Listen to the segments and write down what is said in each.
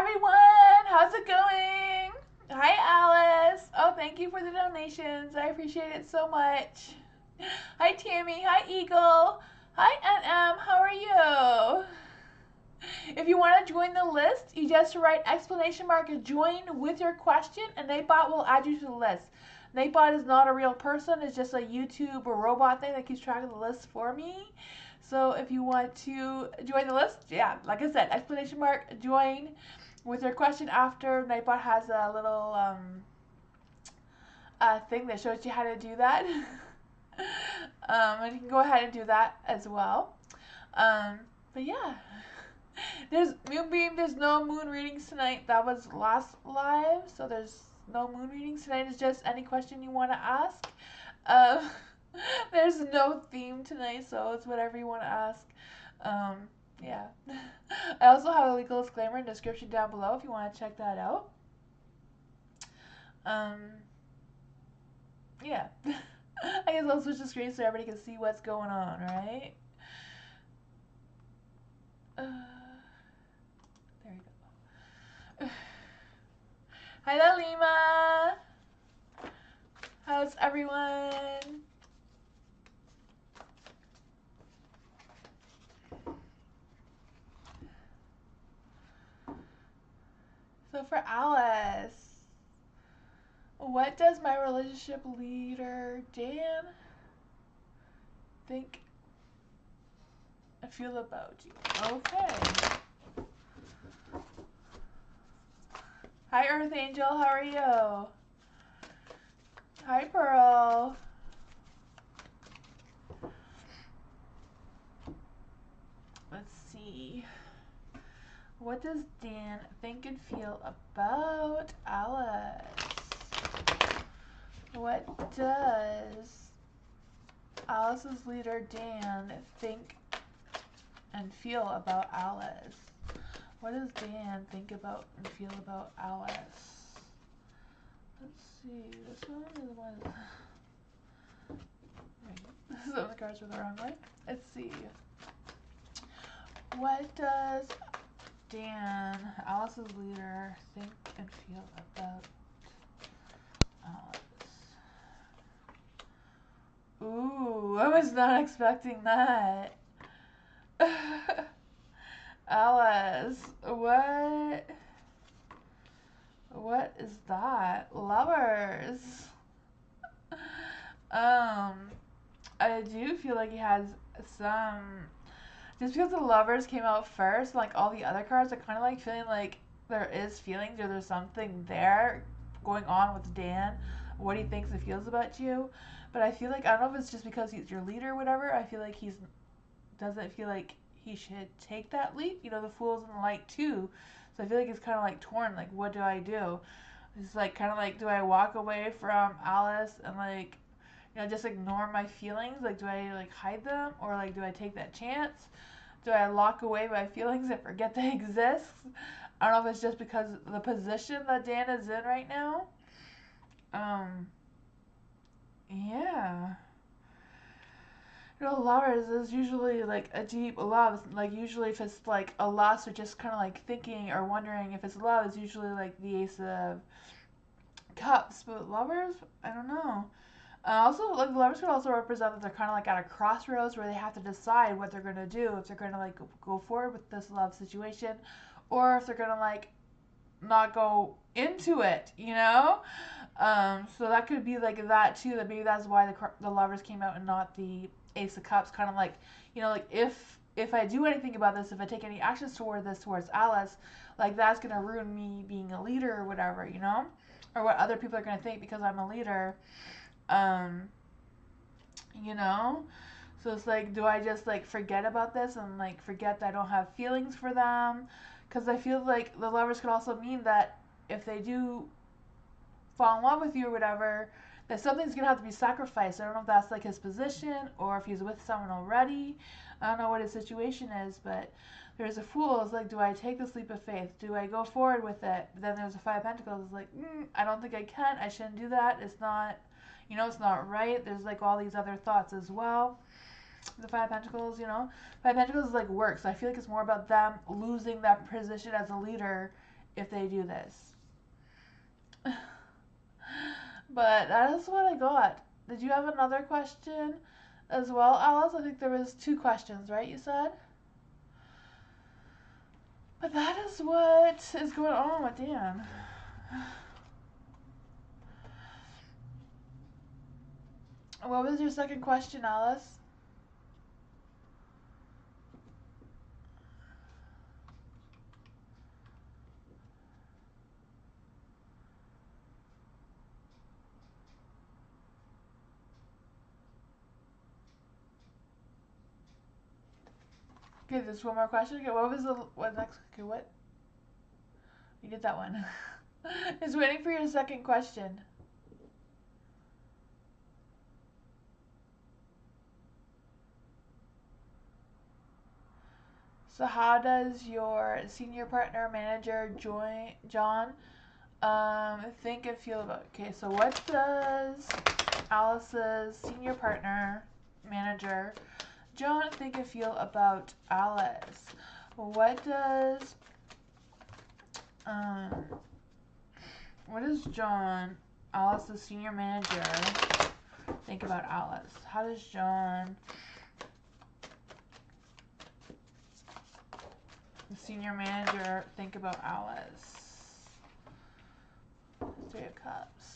everyone. How's it going? Hi, Alice. Oh, thank you for the donations. I appreciate it so much. Hi, Tammy. Hi, Eagle. Hi, NM. How are you? If you want to join the list, you just write exclamation mark join with your question, and Nightbot will add you to the list. Nightbot is not a real person. It's just a YouTube or robot thing that keeps track of the list for me. So if you want to join the list, yeah, like I said, exclamation mark join with your question after. Nightbot has a little thing that shows you how to do that. And you can go ahead and do that as well. But yeah. There's Moonbeam, there's no moon readings tonight. That was last live, so there's no moon readings tonight. It's just any question you want to ask. Um, there's no theme tonight, so it's whatever you want to ask. Yeah. I also have a legal disclaimer in the description down below if you want to check that out. Yeah. I guess I'll switch the screen so everybody can see what's going on, right? There we go. Hi, Lalima. How's everyone? So for Alice, what does my relationship leader, Dan, think and feel about you? Okay. Hi, Earth Angel. How are you? Hi, Pearl. Let's see. What does Dan think and feel about Alice? What does Alice's leader, Dan, think and feel about Alice? What does Dan think about and feel about Alice? Let's see. This one is one. Some of the cards were the wrong way. Let's see. What does Dan, Alice's leader, think and feel about Alice? Ooh, I was not expecting that. Alice, what is that? Lovers. I do feel like he has some, just because the lovers came out first, like all the other cards are kind of like feeling like there is feelings or there's something there going on with Dan, what he thinks and feels about you. But I feel like, I don't know if it's just because he's your leader or whatever, I feel like he's doesn't feel like he should take that leap. You know, the fool's in the light too. So I feel like he's kind of like torn, like what do I do? It's like kind of like, do I walk away from Alice and like, you know, just ignore my feelings? Like, do I like hide them, or like, do I take that chance? Do I lock away my feelings and forget they exist? I don't know if it's just because of the position that Dan is in right now. Yeah. You know, lovers is usually like a deep love. Like usually, if it's like a loss or just kind of like thinking or wondering if it's love, it's usually like the Ace of Cups. But lovers, I don't know. Also, like the lovers could also represent that they're kind of like at a crossroads where they have to decide what they're gonna do, if they're gonna like go forward with this love situation, or if they're gonna like not go into it, you know. So that could be like that too. That maybe that's why the lovers came out and not the Ace of Cups. Kind of like, you know, like if I do anything about this, if I take any actions toward this towards Alice, like that's gonna ruin me being a leader or whatever, you know, or what other people are gonna think because I'm a leader. Um, you know. So it's like, do I just like forget about this and like forget that I don't have feelings for them? Because I feel like the lovers could also mean that if they do fall in love with you or whatever, that something's gonna have to be sacrificed. I don't know if that's like his position or if he's with someone already. I don't know what his situation is, but there's a Fool. It's like, do I take this leap of faith? Do I go forward with it? But then there's a Five of Pentacles. It's like, I don't think I can. I shouldn't do that. It's not, you know, it's not right. There's like all these other thoughts as well. The Five of Pentacles, you know, Five of Pentacles is like work. So I feel like it's more about them losing that position as a leader if they do this. But that is what I got. Did you have another question as well, Alice? I think there was 2 questions, right, you said? But that is what is going on with Dan. What was your second question, Alice? Okay, there's one more question. Okay, what was the what next? Okay, what? You did that one. Just waiting for your second question. So how does your senior partner, manager, John, think and feel about? Okay, so what does Alice's senior partner, manager, John, think and feel about Alice? What does John, Alice's senior manager, think about Alice? How does John, the senior manager, think about Alice? 3 of Cups.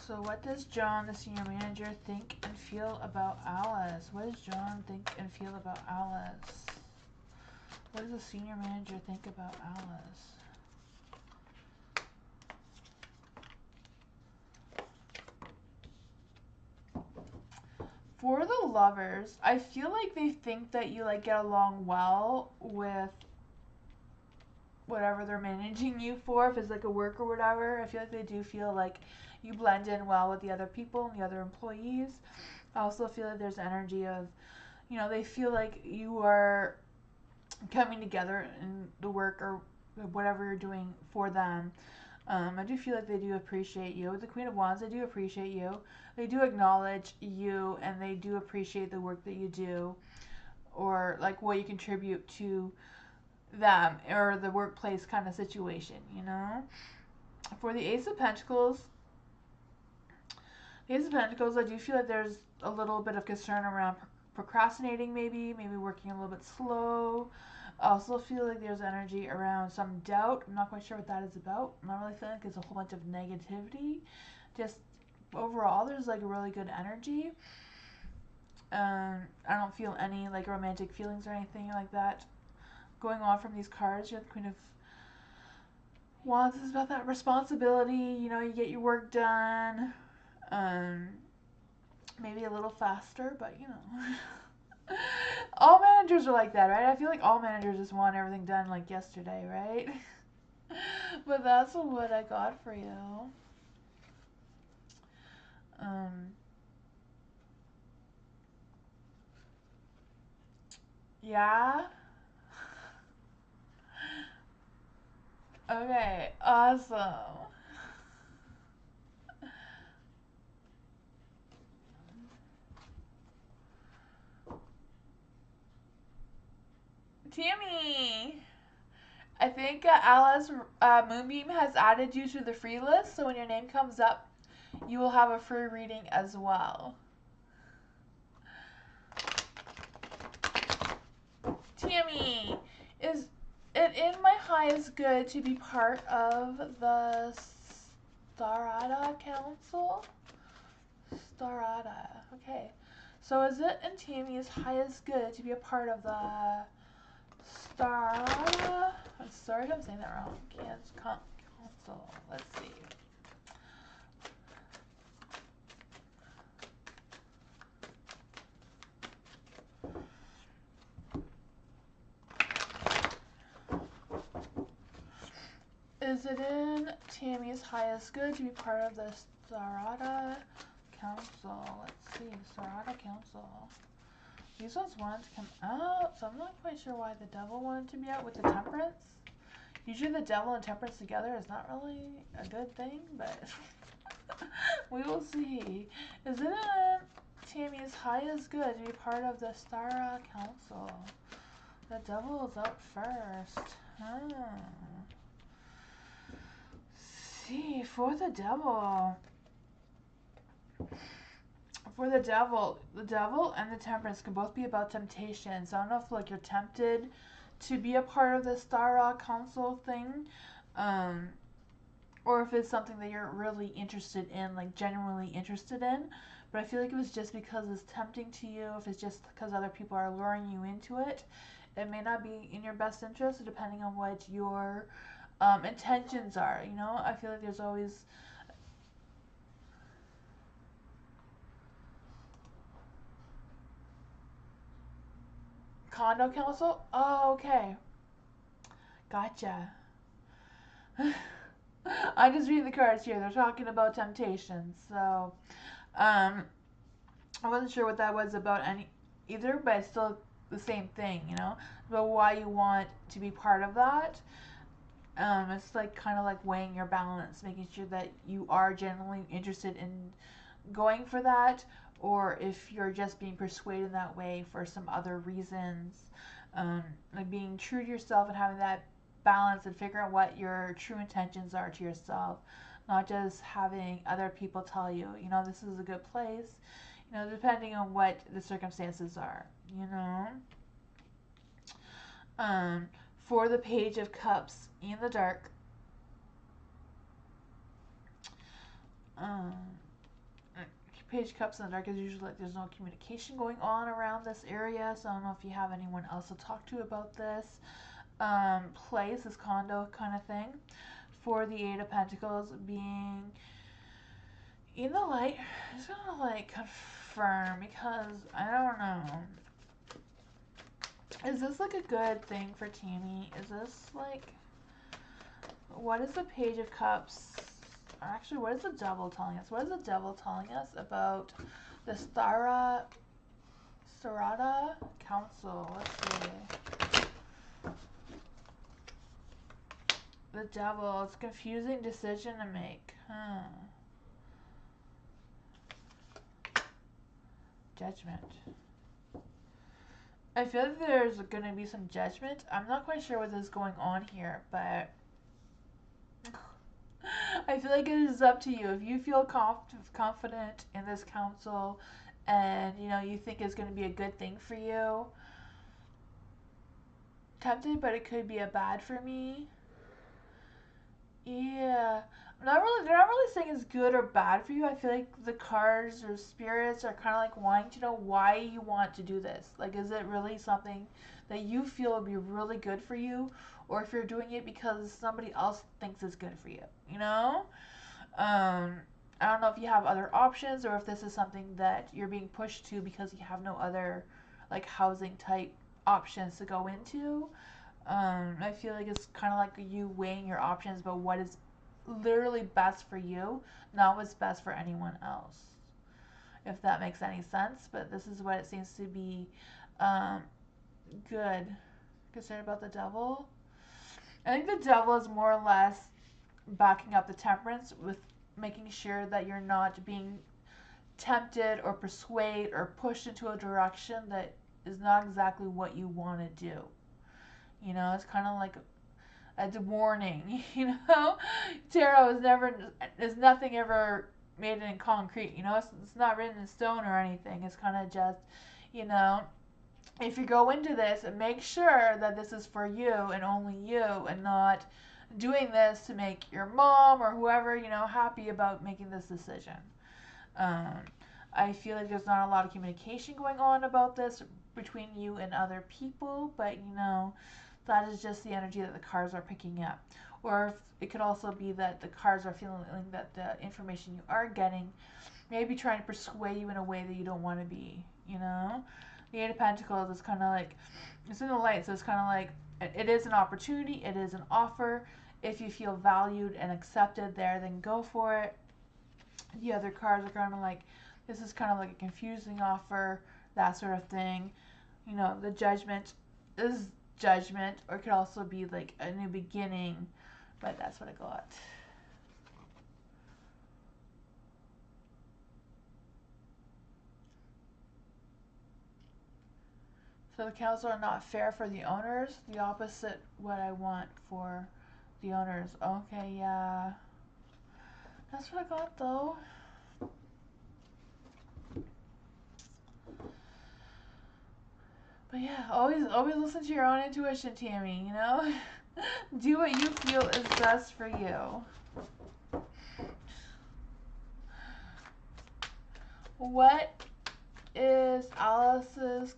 So what does John, the senior manager, think and feel about Alice? What does John think and feel about Alice? What does the senior manager think about Alice? For the lovers, I feel like they think that you like get along well with whatever they're managing you for, if it's like a work or whatever. I feel like they do feel like you blend in well with the other people and the other employees. I also feel like there's energy of, they feel like you are coming together in the work or whatever you're doing for them. I do feel like they do appreciate you. With the Queen of Wands, they do appreciate you. They do acknowledge you, and they do appreciate the work that you do, or like what you contribute to them, or the workplace kind of situation, For the Ace of Pentacles, I do feel like there's a little bit of concern around procrastinating, maybe working a little bit slow. I also feel like there's energy around some doubt. I'm not quite sure what that is about. I'm not really feeling like it's a whole bunch of negativity. Just overall, there's like a really good energy. I don't feel any like romantic feelings or anything like that going on from these cards. You're the Queen of Wands is about that responsibility. You get your work done. Maybe a little faster, but all managers are like that, right? I feel like all managers just want everything done like yesterday, right? But that's what I got for you. Yeah. Okay, awesome. Tammy! I think Alice Moonbeam has added you to the free list, so when your name comes up, you will have a free reading as well. Tammy, is it in my highest good to be part of the Starada Council? Starada, okay. So is it in Tammy's highest good to be a part of the Starada? I'm sorry if I'm saying that wrong. Council. Let's see. Is it in Tammy's highest good to be part of the Starada Council? Let's see. Starada Council. These ones wanted to come out, so I'm not quite sure why the devil wanted to be out with the temperance. Usually the devil and temperance together is not really a good thing, but We will see. Is it Tammy's highest good to be part of the Star Council? The devil is up first. See, for the devil. For the devil and the temperance can both be about temptation. So I don't know if like you're tempted to be a part of the Star Council thing, or if it's something that you're really interested in, like genuinely interested in. But I feel like it was just because it's tempting to you, if it's just because other people are luring you into it, it may not be in your best interest, depending on what your intentions are. You know, I feel like there's always condo council. Oh, okay, gotcha. I'm just reading the cards here. They're talking about temptation, so I wasn't sure what that was about either, but it's still the same thing, you know, about why you want to be part of that. It's like kind of like weighing your balance, making sure that you are genuinely interested in going for that, or if you're just being persuaded that way for some other reasons. Like being true to yourself and having that balance and figuring out what your true intentions are to yourself, not just having other people tell you, you know, this is a good place, you know, depending on what the circumstances are, you know. For the Page of Cups in the dark, Page of Cups in the dark is usually like there's no communication going on around this area, so I don't know if you have anyone else to talk to about this place, this condo kind of thing. For the Eight of Pentacles being in the light, I'm just gonna like confirm because I don't know. Is this like a good thing for Tammy? Is this like, what is the Page of Cups? Or actually, what is the devil telling us? What is the devil telling us about the Sarada Council? Let's see. The devil, it's a confusing decision to make. Judgment. I feel like there's going to be some judgment. I'm not quite sure what is going on here, but I feel like it is up to you. If you feel confident in this council and, you know, you think it's going to be a good thing for you, tempted, but it could be a bad for me. Yeah. They're not really saying it's good or bad for you. I feel like the cards or spirits are kind of like wanting to know why you want to do this. Like, is it really something that you feel would be really good for you? Or if you're doing it because somebody else thinks it's good for you, you know? I don't know if you have other options or if this is something that you're being pushed to because you have no other, like, housing type options to go into. I feel like it's kind of like you weighing your options about what is literally best for you, not what's best for anyone else. If that makes any sense, but this is what it seems to be good. Concerned about the devil. I think the devil is more or less backing up the temperance with making sure that you're not being tempted or persuaded or pushed into a direction that is not exactly what you want to do. You know, it's kind of like a warning. You know, tarot is nothing ever made in concrete. You know, it's not written in stone or anything. It's kind of just, you know, if you go into this, make sure that this is for you and only you, and not doing this to make your mom or whoever, you know, happy about making this decision. I feel like there's not a lot of communication going on about this between you and other people, but you know, that is just the energy that the cards are picking up. Or it could also be that the cards are feeling that the information you are getting may be trying to persuade you in a way that you don't want to be, you know? The Eight of Pentacles is kind of like, it's in the light, so it's kind of like, it is an opportunity, it is an offer. If you feel valued and accepted there, then go for it. The other cards are kind of like, this is kind of like a confusing offer, that sort of thing. You know, the Judgment is judgment, or it could also be like a new beginning, but that's what I got. So the council are not fair for the owners. The opposite what I want for the owners. Okay, yeah. That's what I got though. But yeah, always listen to your own intuition, Tammy, you know? Do what you feel is best for you. What is Alice's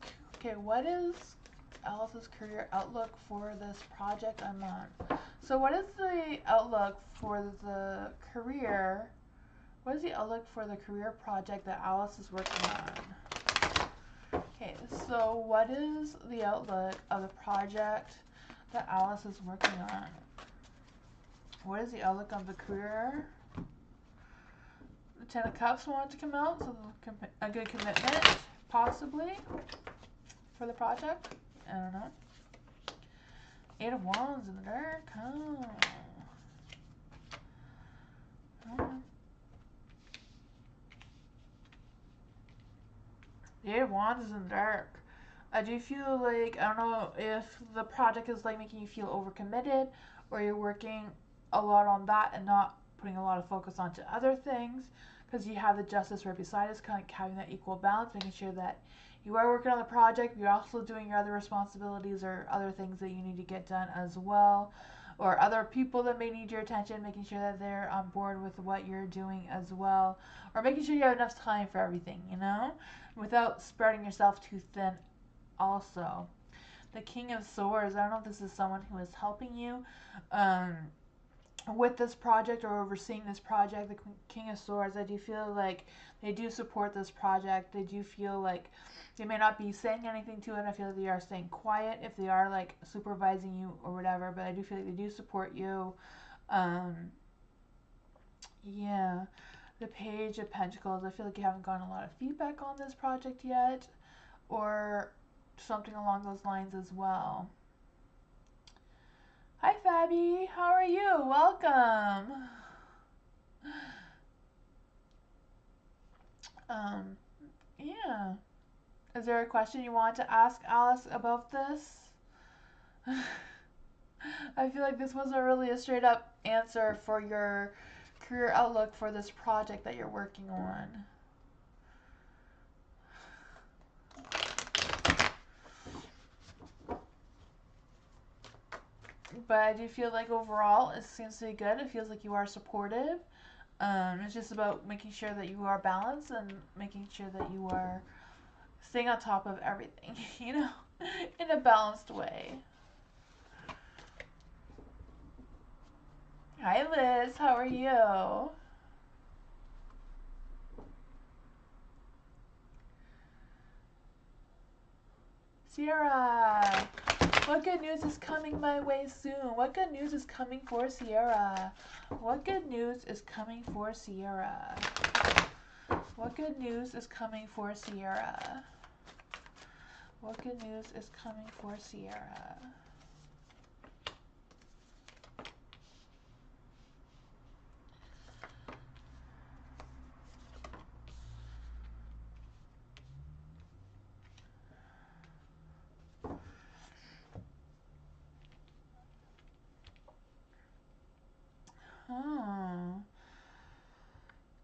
career outlook for this project I'm on? So what is the outlook for the career? What is the outlook for the career project that Alice is working on? Okay, so what is the outlook of the project that Alice is working on? What is the outlook of the career? The Ten of Cups wanted to come out, so a good commitment, possibly, for the project. I don't know. Eight of Wands in the dark. Oh. The Eight of Wands is in the dark. I do feel like, I don't know if the project is like making you feel overcommitted, or you're working a lot on that and not putting a lot of focus onto other things, because you have the Justice right beside us, kind of having that equal balance, making sure that you are working on the project, you're also doing your other responsibilities or other things that you need to get done as well, or other people that may need your attention, making sure that they're on board with what you're doing as well, or making sure you have enough time for everything, you know, without spreading yourself too thin also. The King of Swords, I don't know if this is someone who is helping you with this project or overseeing this project. The King of Swords, I do feel like they do support this project. They do feel like they may not be saying anything to it. I feel like they are staying quiet if they are like supervising you or whatever, but I do feel like they do support you. Yeah. The Page of Pentacles, I feel like you haven't gotten a lot of feedback on this project yet, or something along those lines as well. Hi Fabi, how are you? Welcome. Yeah. Is there a question you want to ask Alice about this? I feel like this wasn't really a straight up answer for your career outlook for this project that you're working on. But I do feel like overall it seems to be good. It feels like you are supportive. It's just about making sure that you are balanced and making sure that you are staying on top of everything, you know, in a balanced way. Hi Liz, how are you? Sierra, what good news is coming my way soon? What good news is coming for Sierra? What good news is coming for Sierra? What good news is coming for Sierra? What good news is coming for Sierra? Oh.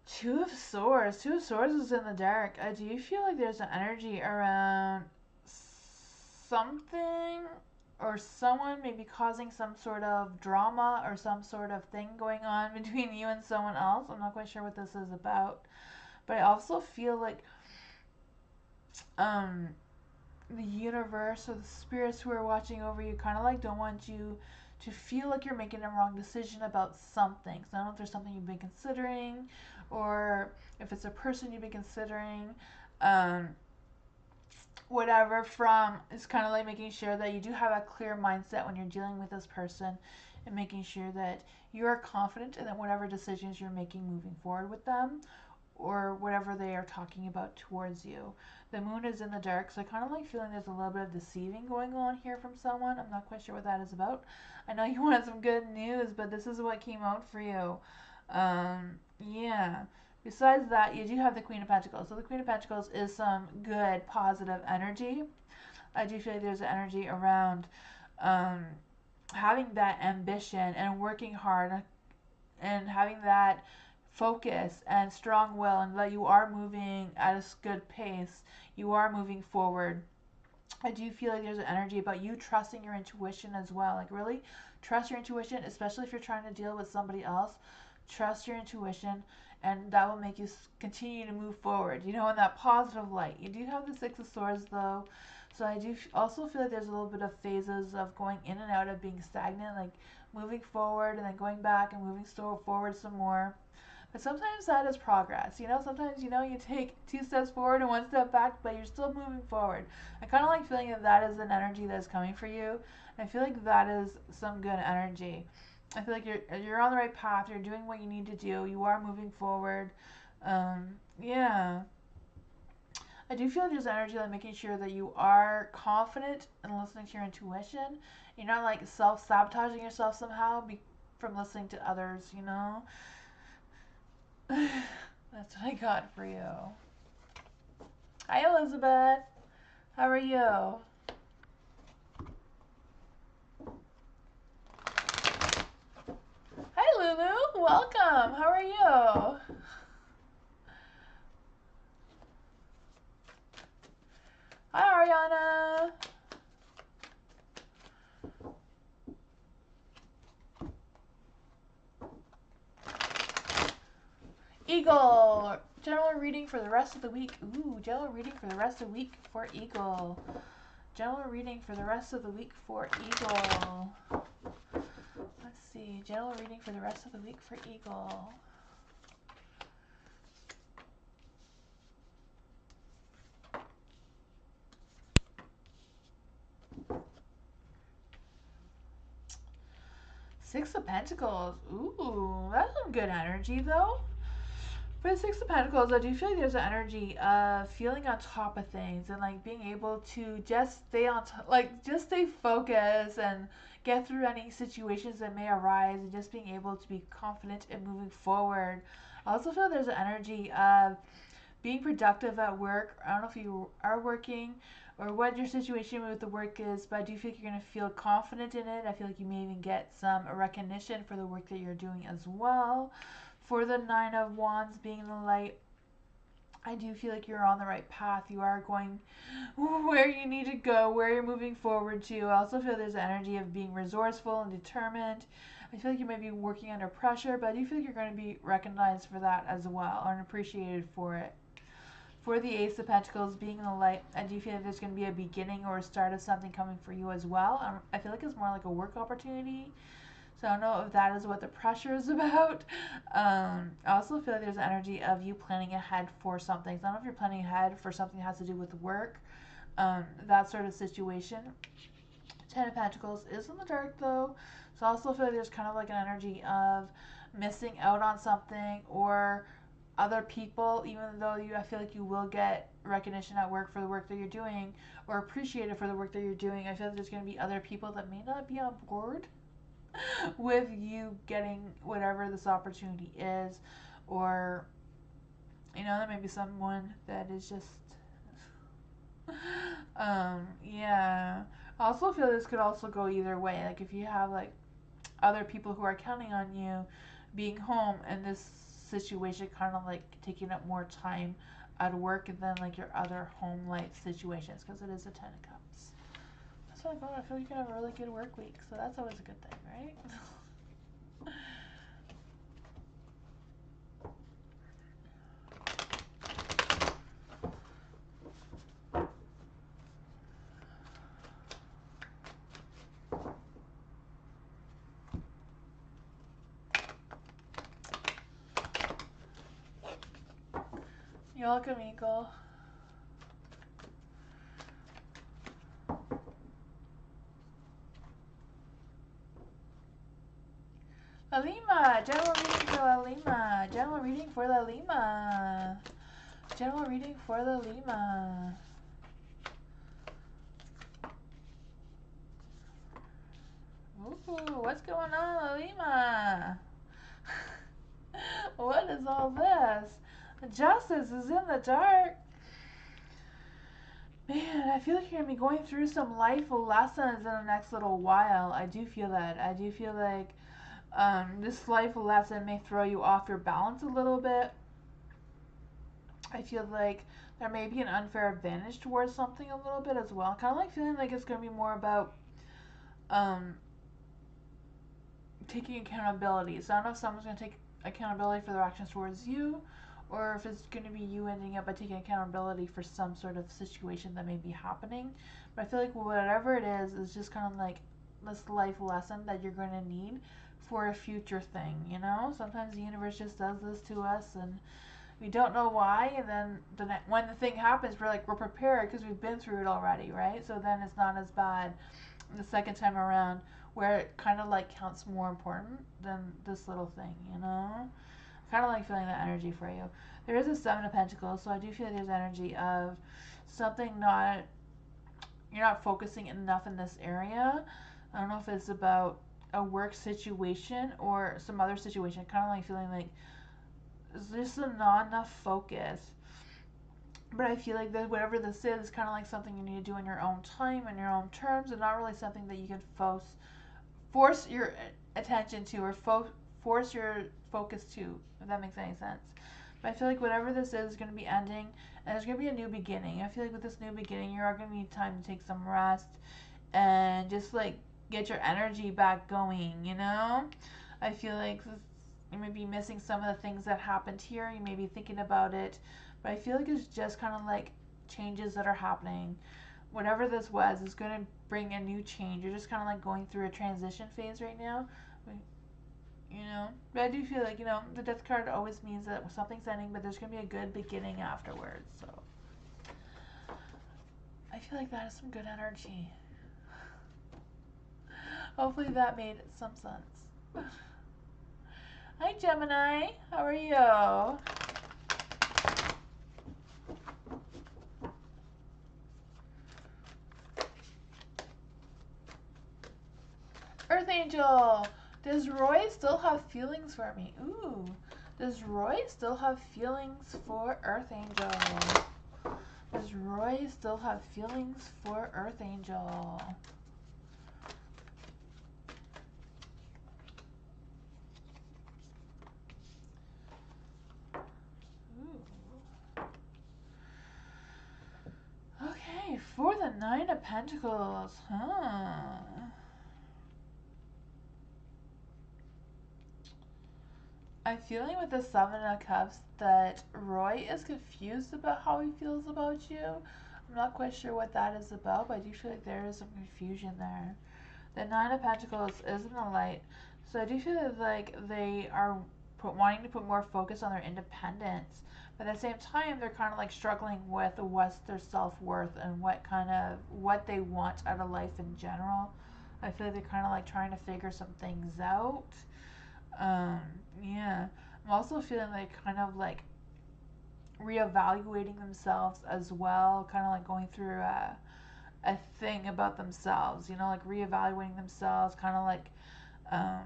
Two of Swords. Two of Swords is in the dark. I do feel like there's an energy around something or someone maybe causing some sort of drama or some sort of thing going on between you and someone else. I'm not quite sure what this is about. But I also feel like the universe or the spirits who are watching over you kind of like don't want you to feel like you're making a wrong decision about something. So I don't know if there's something you've been considering or if it's a person you've been considering. Whatever from is kind of like making sure that you do have a clear mindset when you're dealing with this person and making sure that you are confident in that whatever decisions you're making moving forward with them or whatever they are talking about towards you. The moon is in the dark, so I kind of like feeling there's a little bit of deceiving going on here from someone. I'm not quite sure what that is about. I know you wanted some good news, but this is what came out for you. Yeah. Besides that, you do have the Queen of Pentacles. So the Queen of Pentacles is some good, positive energy. I do feel like there's an energy around um, having that ambition and working hard and having that focus and strong will, and that you are moving at a good pace. You are moving forward. I do feel like there's an energy about you trusting your intuition as well. Like, really trust your intuition, especially if you're trying to deal with somebody else. Trust your intuition, and that will make you continue to move forward, you know, in that positive light. You do have the Six of Swords, though. So I do also feel like there's a little bit of phases of going in and out of being stagnant, like moving forward and then going back and moving forward some more. But sometimes that is progress. You know, sometimes, you know, you take 2 steps forward and 1 step back, but you're still moving forward. I kind of like feeling that that is an energy that's coming for you. I feel like that is some good energy. I feel like you're on the right path. You're doing what you need to do. You are moving forward. Yeah. I do feel like there's energy like making sure that you are confident and listening to your intuition. You're not like self-sabotaging yourself somehow from listening to others, you know? That's what I got for you. Hi, Elizabeth. How are you? Hi, Lulu. Welcome. How are you? Hi, Ariana. Eagle. General reading for the rest of the week. Ooh, general reading for the rest of the week for Eagle. General reading for the rest of the week for Eagle. Let's see. General reading for the rest of the week for Eagle. Six of Pentacles. Ooh, that's some good energy, though. For the Six of Pentacles, I do feel like there's an energy of feeling on top of things and like being able to just stay on top, like just stay focused and get through any situations that may arise, and just being able to be confident and moving forward. I also feel there's an energy of being productive at work. I don't know if you are working or what your situation with the work is, but I do feel like you're going to feel confident in it. I feel like you may even get some recognition for the work that you're doing as well. For the Nine of Wands being in the light, I do feel like you're on the right path. You are going where you need to go, where you're moving forward to. I also feel there's an energy of being resourceful and determined. I feel like you may be working under pressure, but I do feel like you're going to be recognized for that as well, and appreciated for it. For the Ace of Pentacles being in the light, I do feel like there's going to be a beginning or a start of something coming for you as well. I feel like it's more like a work opportunity. So I don't know if that is what the pressure is about. I also feel like there's an energy of you planning ahead for something. So I don't know if you're planning ahead for something that has to do with work, that sort of situation. Ten of Pentacles is in the dark though. So I also feel like there's kind of like an energy of missing out on something or other people, even though I feel like you will get recognition at work for the work that you're doing or appreciated for the work that you're doing. I feel like there's going to be other people that may not be on board with you getting whatever this opportunity is, or you know, there may be someone that is just yeah. I also feel this could also go either way. Like if you have like other people who are counting on you being home, and this situation kind of like taking up more time at work than like your other home life situations, because it is a 10 of Cups. That's what I got. I feel like you can have a really good work week, so that's always a good thing, right? You're welcome, Eagle. Alima, general reading for Alima. General reading for the Lima. General reading for the Lima. Ooh, what's going on, Lima? What is all this? Justice is in the dark. Man, I feel like you're gonna be going through some life lessons in the next little while. I do feel that. I do feel like this life lesson may throw you off your balance a little bit. I feel like there may be an unfair advantage towards something a little bit as well. Kind of like feeling like it's going to be more about um, taking accountability. So I don't know if someone's going to take accountability for their actions towards you, or if it's going to be you ending up by taking accountability for some sort of situation that may be happening. But I feel like whatever it is just kind of like this life lesson that you're going to need for a future thing, you know? Sometimes the universe just does this to us and we don't know why, and then when the thing happens, we're prepared because we've been through it already, right? So then it's not as bad the second time around, where it kind of like counts more important than this little thing, you know? Kind of like feeling that energy for you. There is a Seven of Pentacles, so I do feel there's energy of something not, you're not focusing enough in this area. I don't know if it's about a work situation or some other situation. Kind of like feeling like there's just not enough focus. But I feel like that whatever this is kind of like something you need to do in your own time and your own terms, and not really something that you can force your attention to, or force your focus to, if that makes any sense. But I feel like whatever this is going to be ending, and there's going to be a new beginning. I feel like with this new beginning, you are going to need time to take some rest and just like get your energy back going, you know? I feel like you may be missing some of the things that happened here. You may be thinking about it, but I feel like it's just kind of like changes that are happening. Whatever this was is going to bring a new change. You're just kind of like going through a transition phase right now, you know? But I do feel like, you know, the death card always means that something's ending, but there's going to be a good beginning afterwards. So I feel like that is some good energy. Hopefully that made some sense. Hi, Gemini. How are you? Earth Angel. Does Roy still have feelings for me? Ooh. Does Roy still have feelings for Earth Angel? Does Roy still have feelings for Earth Angel? Ooh. Okay, for the Nine of Pentacles, huh? I'm feeling with the Seven of Cups that Roy is confused about how he feels about you. I'm not quite sure what that is about, but I do feel like there is some confusion there. The Nine of Pentacles is in the light, so I do feel like they are wanting to put more focus on their independence. But at the same time, they're kind of like struggling with what's their self-worth and what they want out of life in general. I feel like they're kind of like trying to figure some things out. Um, yeah. I'm also feeling like kind of like reevaluating themselves as well, kind of like going through a thing about themselves, you know, like reevaluating themselves, kind of like um,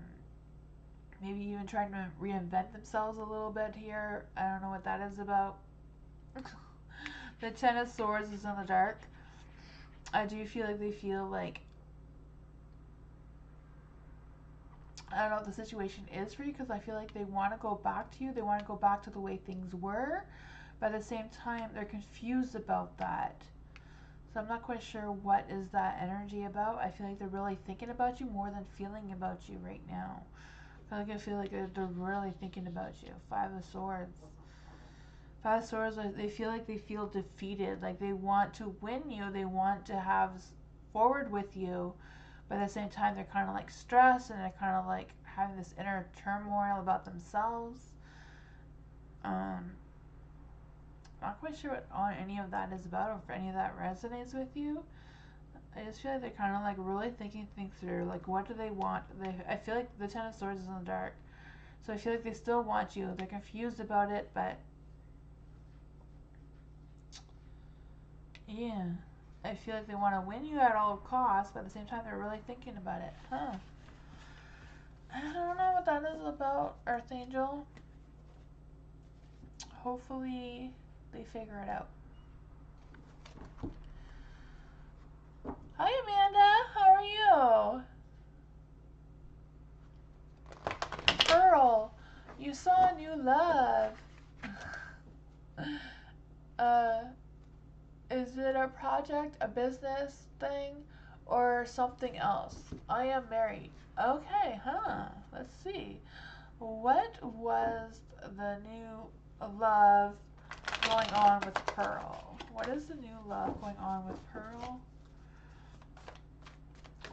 maybe even trying to reinvent themselves a little bit here. I don't know what that is about. The Ten of Swords is in the dark. I do feel like they feel like, I don't know what the situation is for you, because I feel like they want to go back to you. They want to go back to the way things were. But at the same time, they're confused about that. So I'm not quite sure what is that energy about. I feel like they're really thinking about you more than feeling about you right now. I feel like they're really thinking about you. Five of Swords. Five of Swords, they feel like they feel defeated. Like they want to win you. They want to have forward with you. But at the same time, they're kind of like stressed and they're kind of like having this inner turmoil about themselves. Not quite sure what any of that is about, or if any of that resonates with you. I just feel like they're kind of like really thinking things through. Like, what do they want? I feel like the Ten of Swords is in the dark. So I feel like they still want you. They're confused about it, but yeah. I feel like they want to win you at all costs, but at the same time, they're really thinking about it. Huh. I don't know what that is about, Earth Angel. Hopefully, they figure it out. Hi, Amanda. How are you? Pearl, you saw new love. uh, is it a project, a business thing, or something else? I am married. Okay, huh? Let's see. What was the new love going on with Pearl? What is the new love going on with Pearl?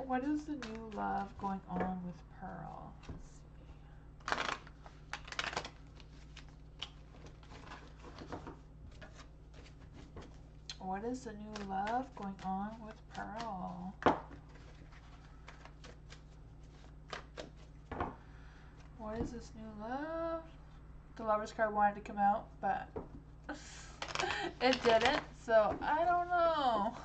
What is the new love going on with Pearl? Let's see. What is the new love going on with Pearl? What is this new love? The Lover's card wanted to come out, but it didn't, so I don't know.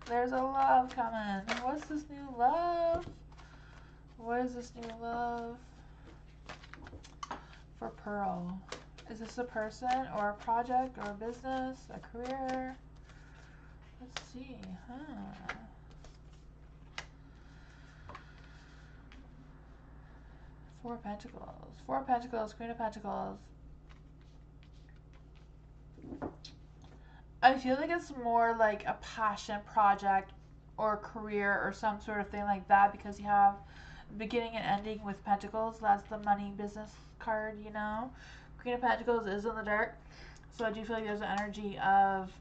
There's a love coming. What's this new love? What is this new love for Pearl? Is this a person or a project or a business, a career? Let's see, huh? Four of Pentacles. Four of Pentacles, Queen of Pentacles. I feel like it's more like a passion project or career or some sort of thing like that, because you have beginning and ending with Pentacles. That's the money business card, you know. Queen of Pentacles is in the dark, so I do feel like there's an energy of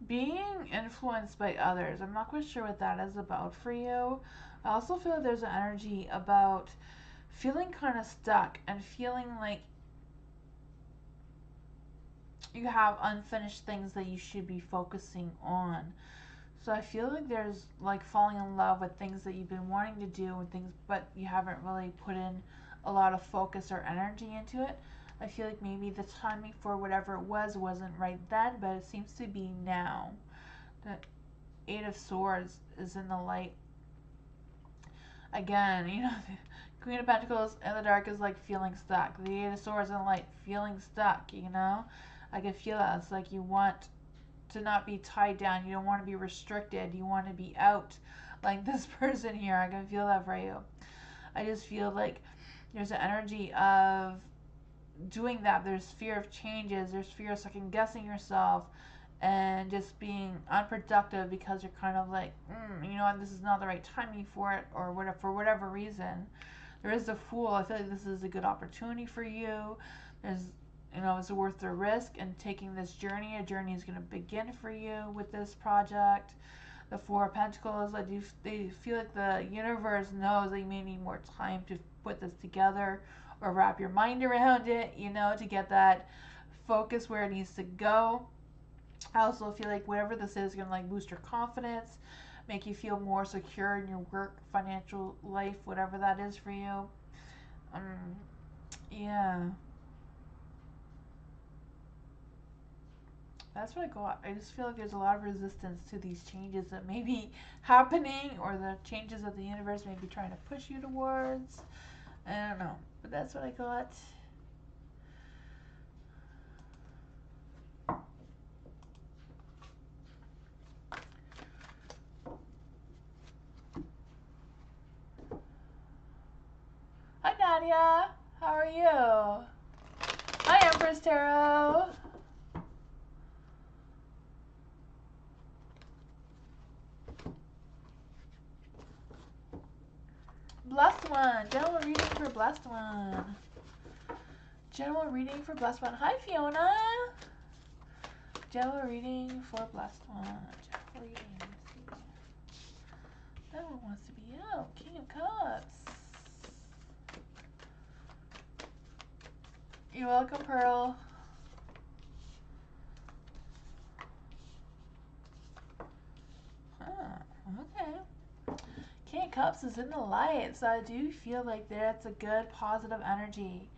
being influenced by others. I'm not quite sure what that is about for you. I also feel like there's an energy about feeling kind of stuck and feeling like you have unfinished things that you should be focusing on. So I feel like there's like falling in love with things that you've been wanting to do and things, but you haven't really put in a lot of focus or energy into it. I feel like maybe the timing for whatever it was wasn't right then, but it seems to be now. The Eight of Swords is in the light. Again, you know, Queen of Pentacles in the dark is like feeling stuck. The Eight of Swords in the light, feeling stuck, you know? I can feel that. It's like you want to not be tied down. You don't want to be restricted. You want to be out like this person here. I can feel that for you. I just feel like there's an energy of doing that. There's fear of changes. There's fear of second guessing yourself and just being unproductive because you're kind of like, you know what, this is not the right timing for it, or whatever, for whatever reason. There is the Fool. I feel like this is a good opportunity for you. There's, you know, it's worth the risk and taking this journey. A journey is going to begin for you with this project. The Four of Pentacles, they feel like the universe knows that you may need more time to put this together or wrap your mind around it, you know, to get that focus where it needs to go. I also feel like whatever this is going to like boost your confidence, make you feel more secure in your work, financial life, whatever that is for you. Yeah. That's what I got. I just feel like there's a lot of resistance to these changes that may be happening, or the changes that the universe may be trying to push you towards. I don't know. But that's what I got. Hi, Nadia. How are you? Hi, Empress Tarot. Blessed one. General reading for blessed one. General reading for blessed one. Hi, Fiona. General reading for blessed one. General reading. Let's see. That one wants to be out. King of Cups. You're welcome, Pearl. Okay. King of Cups is in the light, so I do feel like that's a good positive energy.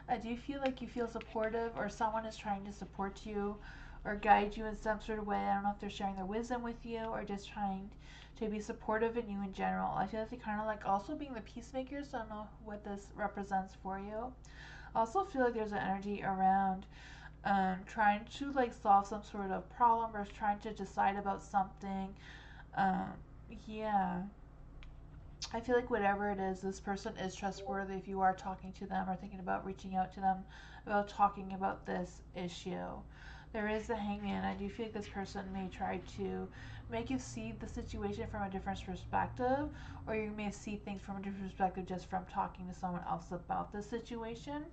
I do feel like you feel supportive, or someone is trying to support you or guide you in some sort of way. I don't know if they're sharing their wisdom with you or just trying to be supportive in you in general. I feel like they kind of like also being the peacemaker, so I don't know what this represents for you. I also feel like there's an energy around trying to like solve some sort of problem or trying to decide about something. Um, yeah. I feel like whatever it is, this person is trustworthy if you are talking to them or thinking about reaching out to them about talking about this issue. There is the hangman. I do feel like this person may try to make you see the situation from a different perspective, or you may see things from a different perspective just from talking to someone else about the situation.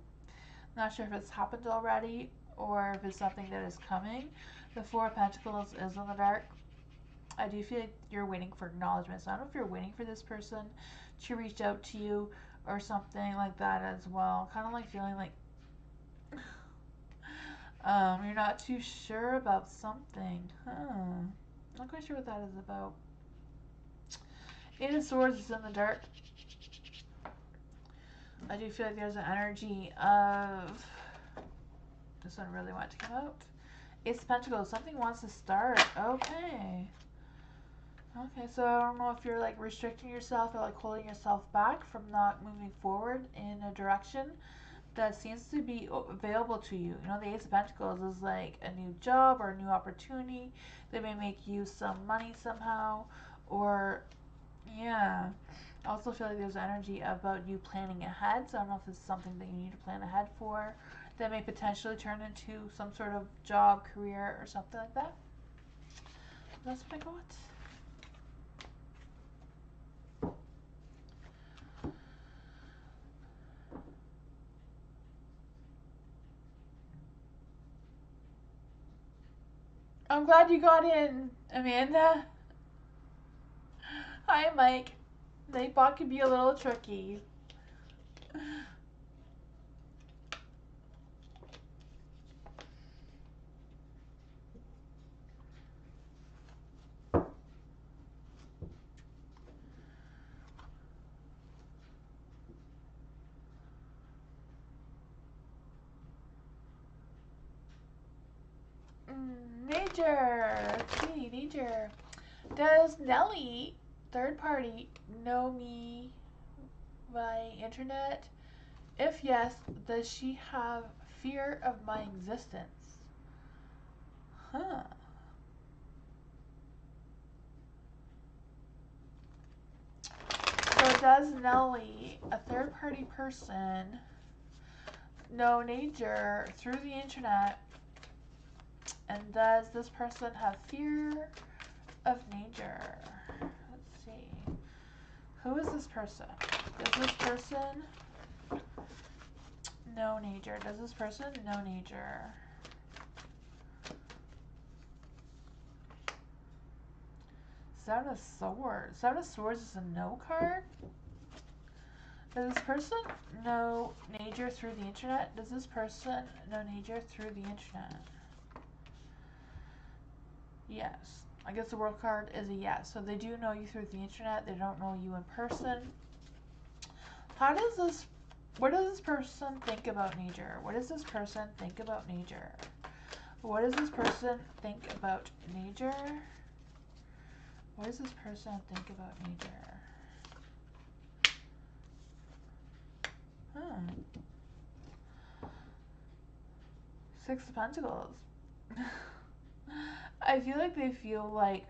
Not sure if it's happened already or if it's something that is coming. The Four of Pentacles is in the dark. I do feel like you're waiting for acknowledgement. So I don't know if you're waiting for this person to reach out to you or something like that as well. Kind of like feeling like you're not too sure about something. Huh. Not quite sure what that is about. Eight of Swords is in the dark. I do feel like there's an energy of... This one really wanted to come out. Ace of Pentacles. Something wants to start. Okay. Okay, so I don't know if you're like restricting yourself or like holding yourself back from not moving forward in a direction that seems to be available to you. You know, the Ace of Pentacles is like a new job or a new opportunity that may make you some money somehow, or yeah. I also feel like there's energy about you planning ahead, so I don't know if it's something that you need to plan ahead for that may potentially turn into some sort of job, career, or something like that. That's what I got. I'm glad you got in, Amanda. Hi, Mike. Nightbot can be a little tricky. Nature. Gee, nature. Does Nelly, third party, know me by internet? If yes, does she have fear of my existence? Huh. So does Nelly, a third party person, know nature through the internet? And does this person have fear of nature? Let's see. Who is this person? Does this person know nature? Does this person know nature? Seven of Swords. Seven of Swords is a no card? Does this person know nature through the internet? Does this person know nature through the internet? Yes. I guess the world card is a yes. So they do know you through the internet. They don't know you in person. How does this... What does this person think about nature? What does this person think about nature? What does this person think about nature? What does this person think about nature? Six of Pentacles. I feel like they feel like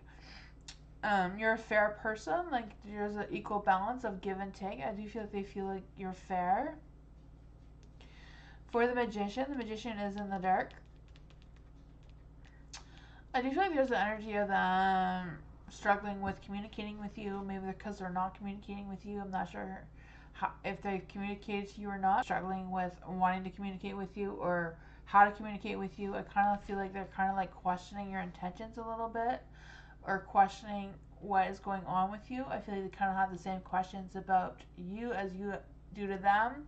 you're a fair person. Like there's an equal balance of give and take. I do feel like they feel like you're fair. For the Magician is in the dark. I do feel like there's an energy of them struggling with communicating with you. Maybe because they're not communicating with you. I'm not sure if they've communicated to you or not. Struggling with wanting to communicate with you or how to communicate with you. I kind of feel like they're kind of like questioning your intentions a little bit or questioning what is going on with you. I feel like they kind of have the same questions about you as you do to them.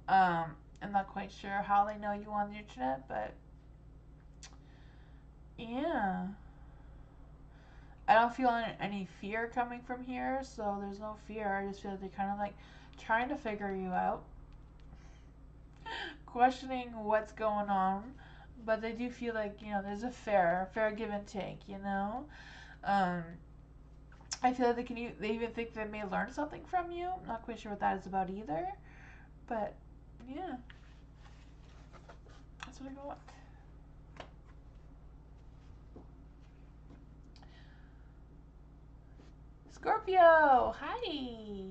I'm not quite sure how they know you on the internet, but yeah. I don't feel any fear coming from here, so there's no fear. I just feel like they're kind of like trying to figure you out, questioning what's going on, but they do feel like, you know, there's a fair give and take, you know? Um, I feel like they even think they may learn something from you. I'm not quite sure what that is about either, but yeah. That's what I got. Scorpio. Hi.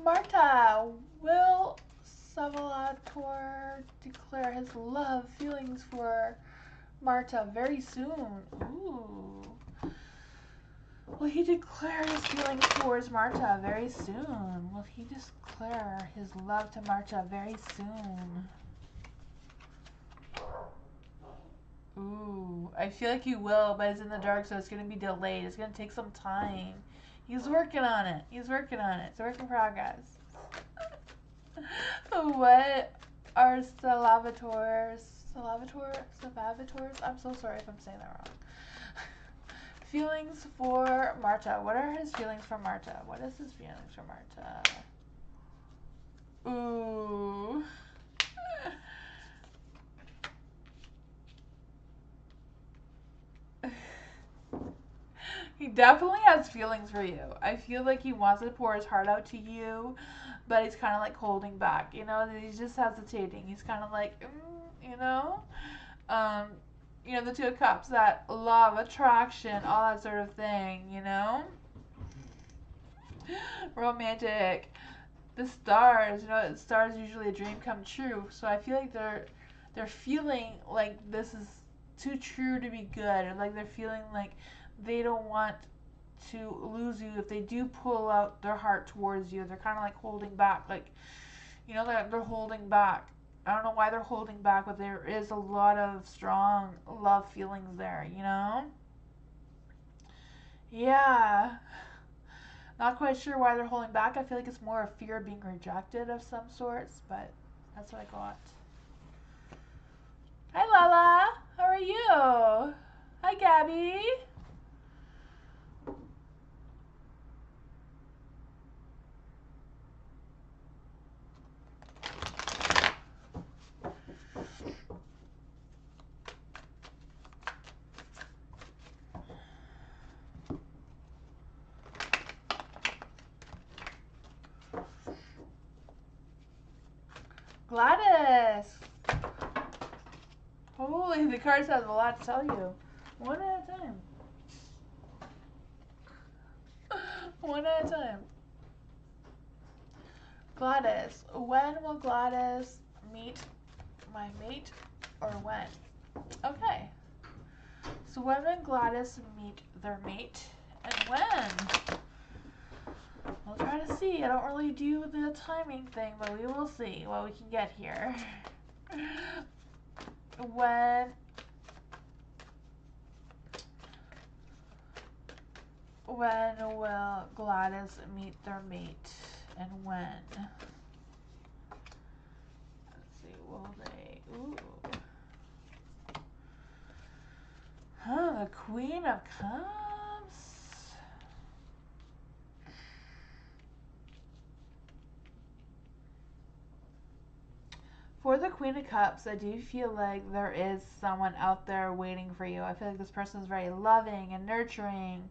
Marta, will Salvatore declare his love feelings for Marta very soon? Ooh. Will he declare his feelings towards Marta very soon? Will he declare his love to Marta very soon? Ooh, I feel like he will, but it's in the dark, so it's going to be delayed. It's going to take some time. He's working on it. He's working on it. It's a work in progress. What are Salvatores? I'm so sorry if I'm saying that wrong. Feelings for Marta. What are his feelings for Marta? What is his feelings for Marta? Ooh. He definitely has feelings for you. I feel like he wants to pour his heart out to you, but he's kind of like holding back. You know, he's just hesitating. He's kind of like, you know, um, the Two of Cups, that law of attraction, all that sort of thing. You know, romantic. The stars. You know, stars usually a dream come true. So I feel like they're feeling like this is too true to be good, or like they're feeling like they don't want to lose you. If they do pull out their heart towards you, they're kind of like holding back, like, they're holding back. I don't know why they're holding back, but there is a lot of strong love feelings there, Yeah. Not quite sure why they're holding back. I feel like it's more a fear of being rejected of some sorts, but that's what I got. Hi, Lala. How are you? Hi, Gabby. Gladys. Holy, the cards have a lot to tell you. One at a time. One at a time. Gladys. When will Gladys meet my mate, or when? Okay. So when will Gladys meet their mate, and when? We'll try to see. I don't really do the timing thing, but we will see what we can get here. When will Gladys meet their mate, and when? Let's see, will they? Ooh. The Queen of Cups. For the Queen of Cups, I do feel like there is someone out there waiting for you. I feel like this person is very loving and nurturing,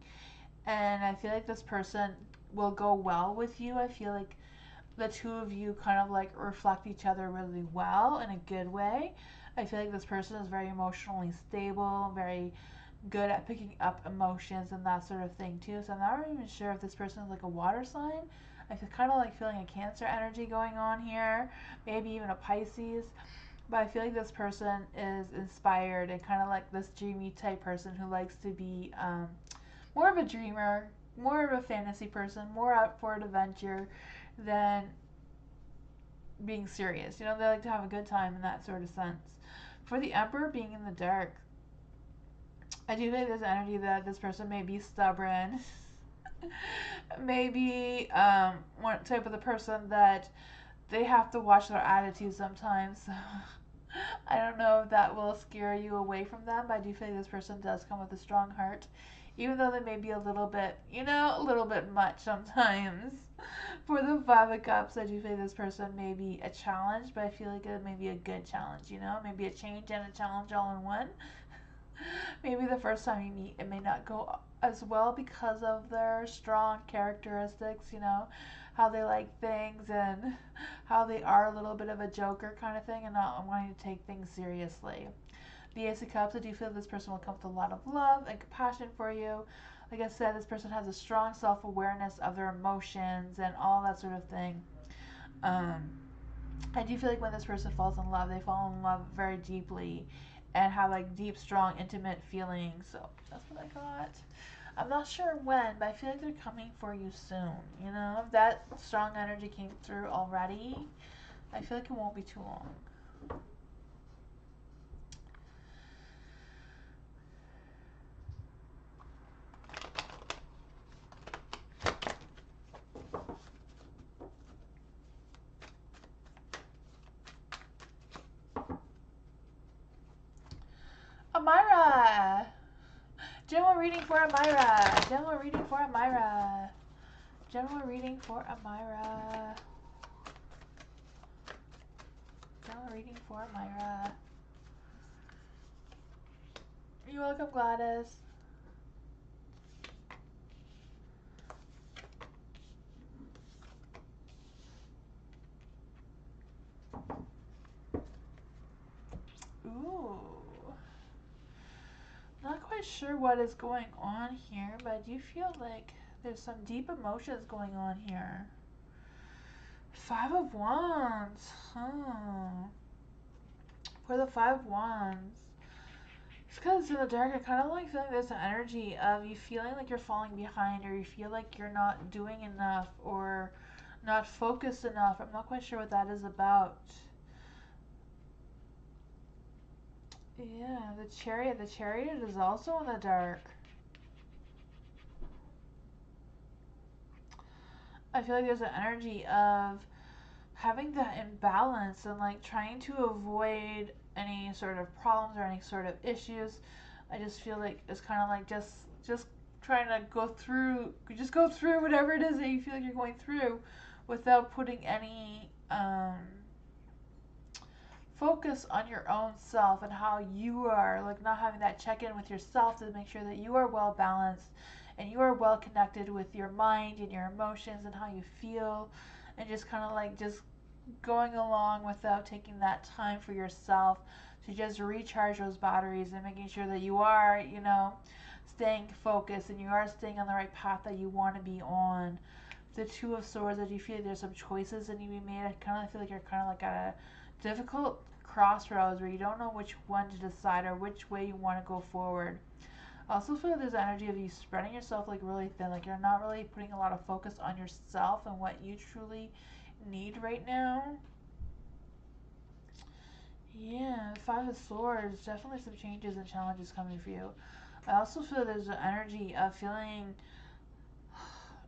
and I feel like this person will go well with you. I feel like the two of you kind of like reflect each other really well in a good way. I feel like this person is very emotionally stable, very good at picking up emotions and that sort of thing too. So I'm not even sure if this person is like a water sign. I feel kind of like feeling a Cancer energy going on here, maybe even a Pisces. But I feel like this person is inspired and kind of like this dreamy type person who likes to be more of a dreamer, more of a fantasy person, more out for an adventure than being serious. They like to have a good time in that sort of sense. For the Emperor being in the dark, I do think there's energy that this person may be stubborn. Maybe one type of the person that they have to watch their attitude sometimes. I don't know if that will scare you away from them, but I do feel like this person does come with a strong heart. Even though they may be a little bit, a little bit much sometimes. For the Five of Cups, I do feel like this person may be a challenge, but I feel like it may be a good challenge, Maybe a change and a challenge all in one. Maybe the first time you meet, it may not go as well because of their strong characteristics, you know, how they like things and how they are a little bit of a joker kind of thing and not wanting to take things seriously. The Ace of Cups, I do feel this person will come with a lot of love and compassion for you. Like I said, this person has a strong self-awareness of their emotions and all that sort of thing. Um, I do feel like when this person falls in love, they fall in love very deeply and have like deep, strong, intimate feelings. So that's what I got. I'm not sure when, but I feel like they're coming for you soon. You know, if that strong energy came through already, I feel like it won't be too long. Amira! General reading for Amira. General reading for Amira. General reading for Amira. General reading for Amira. You're welcome, Gladys. Ooh. Not quite sure what is going on here, but I do feel like there's some deep emotions going on here. Five of Wands. For the Five of Wands. It's because it's in the dark. I kind of like feeling there's an energy of you feeling like you're falling behind, or you feel like you're not doing enough, or not focused enough. I'm not quite sure what that is about. Yeah, the Chariot. The Chariot is also in the dark. I feel like there's an energy of having that imbalance and like trying to avoid any sort of problems or any sort of issues. I just feel like it's kind of like just trying to go through whatever it is that you feel like you're going through without putting any focus on your own self and how you are, like not having that check in with yourself to make sure that you are well balanced and you are well connected with your mind and your emotions and how you feel, and just kind of like just going along without taking that time for yourself to just recharge those batteries and making sure that you are, you know, staying focused and you are staying on the right path that you want to be on. The Two of Swords, I do feel like there's some choices that need to be made. I kind of feel like you're kind of like at a difficult crossroads where you don't know which one to decide or which way you want to go forward. I also feel like there's energy of you spreading yourself like really thin, like you're not really putting a lot of focus on yourself and what you truly need right now. Yeah, Five of Swords, definitely some changes and challenges coming for you. I also feel there's an energy of feeling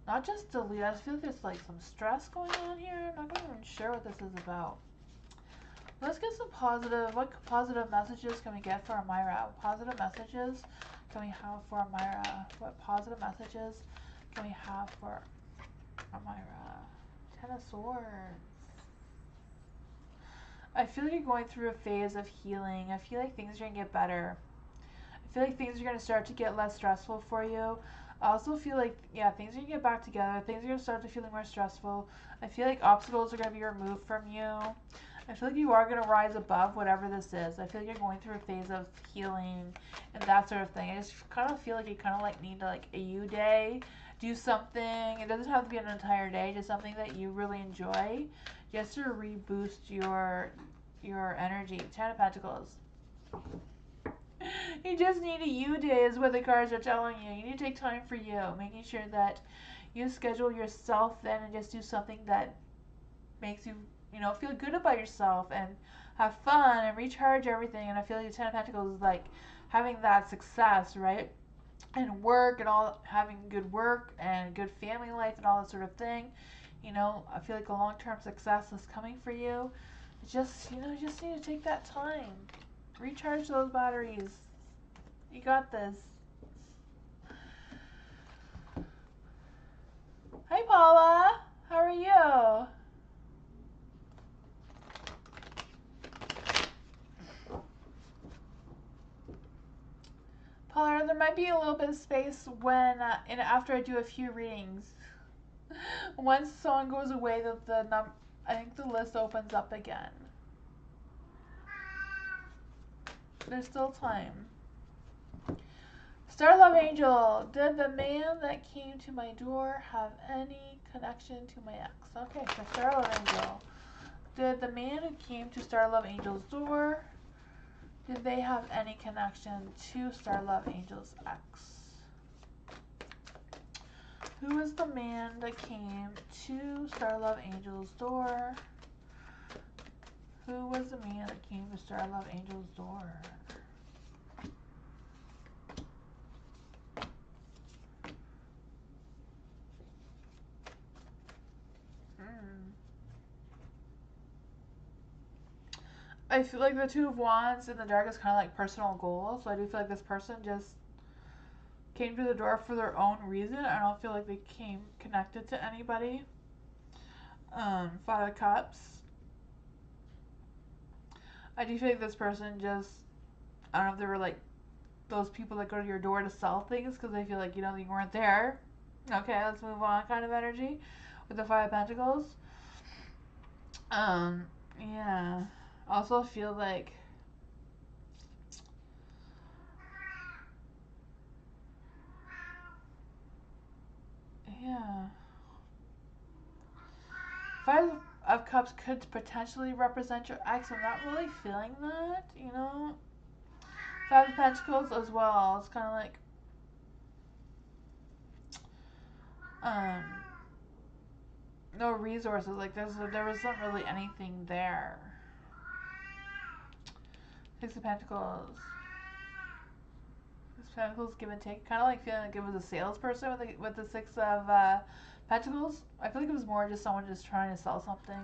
not just delete, I feel like there's like some stress going on here. I'm not even sure what this is about. Let's get some positive, what positive messages can we get for Amira? What positive messages can we have for Amira? What positive messages can we have for Amira? Ten of Swords. I feel like you're going through a phase of healing. I feel like things are going to get better. I feel like things are going to start to get less stressful for you. I also feel like, yeah, things are going to get back together. Things are going to start to feel more stressful. I feel like obstacles are going to be removed from you. I feel like you are going to rise above whatever this is. I feel like you're going through a phase of healing and that sort of thing. I just kind of feel like you kind of like need to like a you day. Do something. It doesn't have to be an entire day. Just something that you really enjoy. Just to reboost your energy. Ten of Pentacles. You just need a you day is what the cards are telling you. You need to take time for you. Making sure that you schedule yourself then and just do something that makes you, you know, feel good about yourself and have fun and recharge everything. And I feel like the Ten of Pentacles is like having that success, right? And work and all, having good work and good family life and all that sort of thing. You know, I feel like a long-term success is coming for you. Just, you know, you just need to take that time. Recharge those batteries. You got this. Hi, Paula. How are you? Paula, are there might be a little bit of space when, and after I do a few readings. Once someone goes away, I think the list opens up again. There's still time. Star Love Angel, did the man that came to my door have any connection to my ex? Okay, so Star Love Angel. Did the man who came to Star Love Angel's door, did they have any connection to Star Love Angel's ex? Who is the man that came to Star Love Angel's door? Who was the man that came to Star Love Angel's door? I feel like the Two of Wands in the dark is kind of like personal goals. So I do feel like this person just came to the door for their own reason. I don't feel like they came connected to anybody. Five of Cups. I do feel like this person just, I don't know if they were like those people that go to your door to sell things because they feel like, you weren't there. Okay, let's move on kind of energy with the Five of Pentacles. Yeah. Also feel like Five of Cups could potentially represent your ex. I'm not really feeling that, Five of Pentacles as well. It's kind of like no resources. Like there wasn't really anything there. Six of Pentacles. Six of Pentacles, give and take. Kind of like feeling like it was a salesperson with the Six of Pentacles. I feel like it was more just someone just trying to sell something.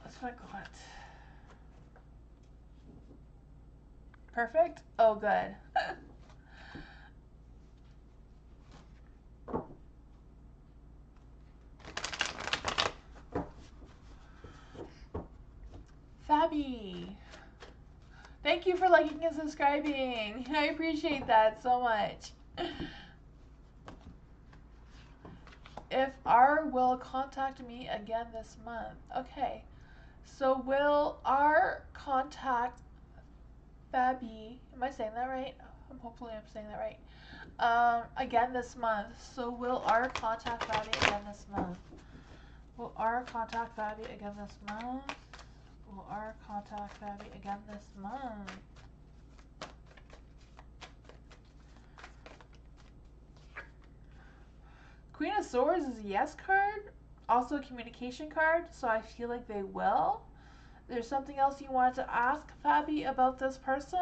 That's what I got. Perfect? Oh, good. Fabby. Thank you for liking and subscribing. I appreciate that so much. If R will contact me again this month. Okay. So will R contact Fabby? Am I saying that right? Hopefully I'm saying that right. Again this month. So will R contact Fabby again this month? Will R contact Fabby again this month? Will R contact Fabby again this month? Queen of Swords is a yes card. Also a communication card. So I feel like they will. There's something else you wanted to ask Fabby about this person?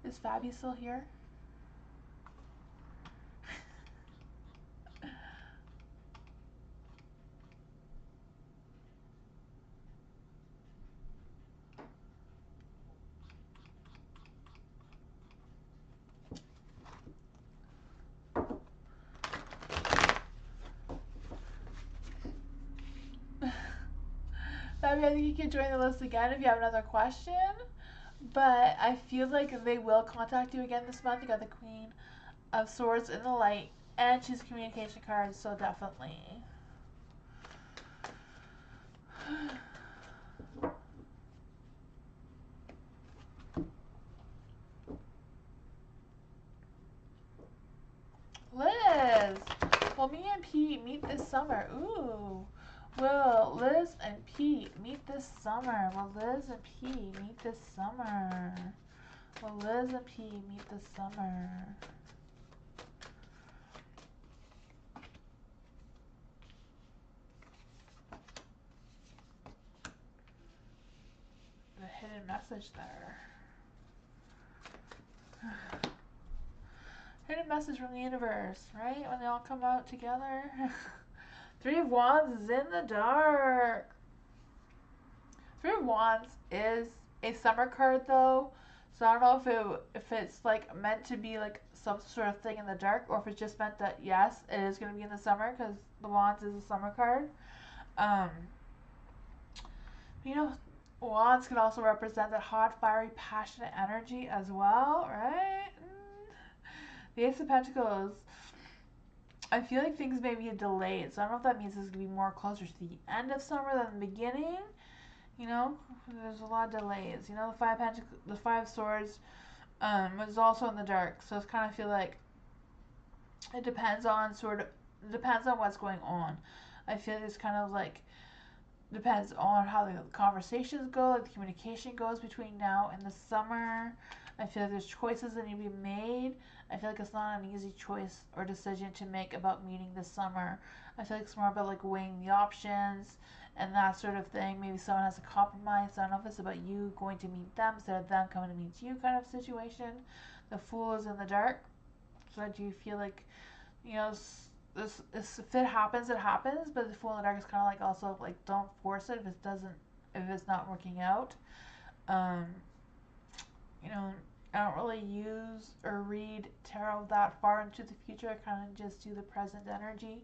Is Fabby still here? Fabby, I think you can join the list again if you have another question. But I feel like they will contact you again this month. You got the Queen of Swords in the light. And she's a communication card, so definitely. Liz! Will me and Pete meet this summer? Ooh. Will Liz and Pete meet this summer? Will Liz and Pete meet this summer? Will Liz and Pete meet this summer? The hidden message there. Hidden message from the universe, right? When they all come out together. Three of Wands is in the dark. Three of Wands is a summer card though. So I don't know if it's like meant to be like some sort of thing in the dark, or if it's just meant that yes, it is going to be in the summer because the Wands is a summer card. Wands can also represent that hot, fiery, passionate energy as well, right? The Ace of Pentacles. I feel like things may be delayed, so I don't know if that means it's going to be more closer to the end of summer than the beginning. You know, there's a lot of delays. You know, the Five Swords was also in the dark, so it's kind of feel like it depends on what's going on. I feel it's kind of like depends on how the conversations go, like the communication goes between now and the summer. I feel like there's choices that need to be made. I feel like it's not an easy choice or decision to make about meeting this summer. I feel like it's more about like weighing the options and that sort of thing. Maybe someone has a compromise. I don't know if it's about you going to meet them instead of them coming to meet you kind of situation. The Fool is in the dark. So I do feel like, you know, this if it happens, it happens. But the Fool in the dark is kind of like also like don't force it if it's not working out. Um, you know, I don't really use or read tarot that far into the future. I kind of just do the present energy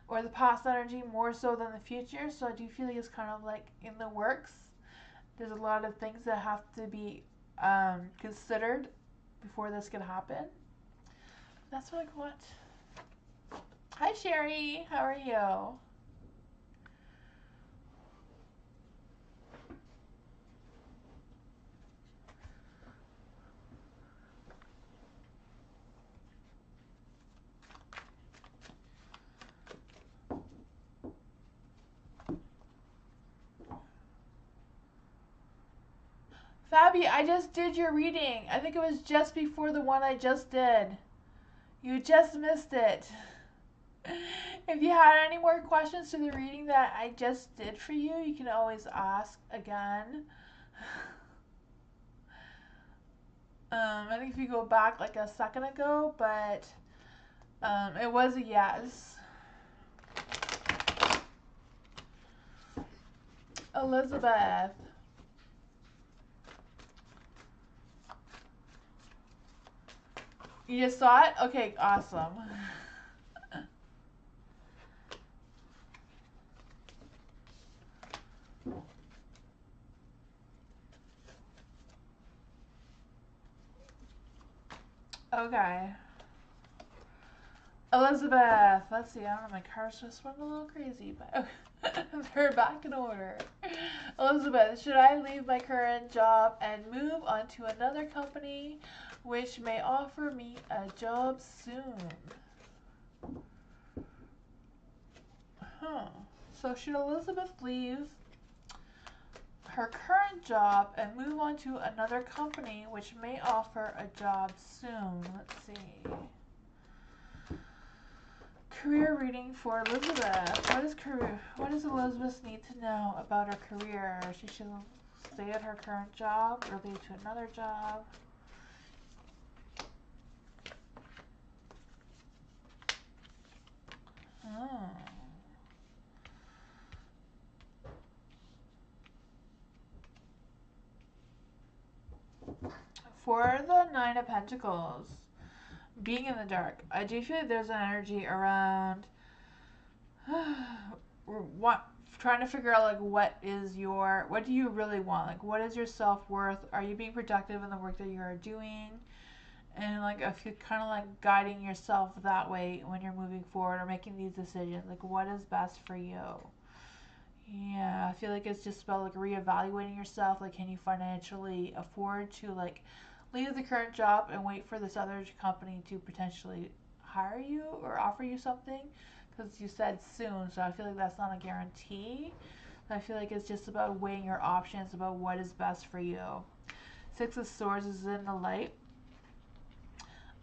or the past energy more so than the future. So I do feel like it's kind of like in the works. There's a lot of things that have to be considered before this can happen. That's like what. Hi Sherry, how are you? Fabi, I just did your reading. I think it was just before the one I just did. You just missed it. If you had any more questions to the reading that I just did for you, you can always ask again. I think if you go back like a second ago, but it was a yes. Elizabeth. You just saw it? Okay, awesome. Okay. Elizabeth. Let's see, I don't know, my car's just went a little crazy, but they're back in order. Elizabeth, should I leave my current job and move on to another company which may offer me a job soon? Huh. So should Elizabeth leave her current job and move on to another company which may offer a job soon? Let's see. Career reading for Elizabeth. What does Elizabeth need to know about her career? She should stay at her current job or leave to another job. Oh. For the Nine of Pentacles, being in the dark, I do feel like there's an energy around what trying to figure out like what do you really want? Like what is your self-worth? Are you being productive in the work that you are doing? And like if you're kind of like guiding yourself that way when you're moving forward or making these decisions, like what is best for you? Yeah, I feel like it's just about like reevaluating yourself. Like, can you financially afford to like leave the current job and wait for this other company to potentially hire you or offer you something? Because you said soon, so I feel like that's not a guarantee. I feel like it's just about weighing your options about what is best for you. Six of Swords is in the light.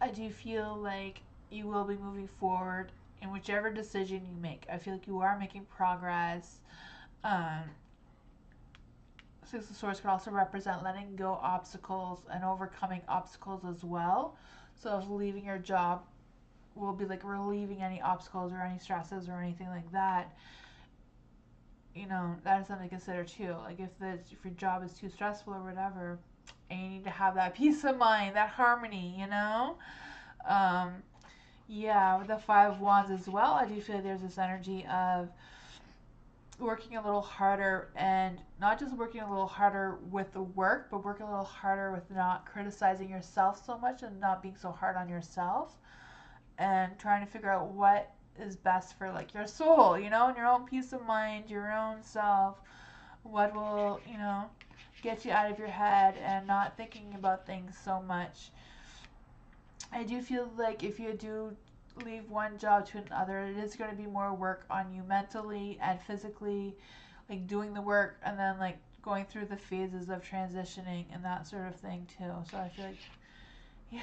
I do feel like you will be moving forward in whichever decision you make. I feel like you are making progress. Um, Six of Swords could also represent letting go obstacles and overcoming obstacles as well. So if leaving your job will be like relieving any obstacles or any stresses or anything like that, you know, that is something to consider too. Like if your job is too stressful or whatever, and you need to have that peace of mind, that harmony, you know. Um, yeah, with the Five of Wands as well, I do feel like there's this energy of working a little harder, and not just working a little harder with the work, but working a little harder with not criticizing yourself so much and not being so hard on yourself, and trying to figure out what is best for like your soul, you know, and your own peace of mind, your own self, what will, you know, get you out of your head and not thinking about things so much. I do feel like if you do leave one job to another, it is going to be more work on you mentally and physically, like doing the work and then like going through the phases of transitioning and that sort of thing too. So I feel like, yeah,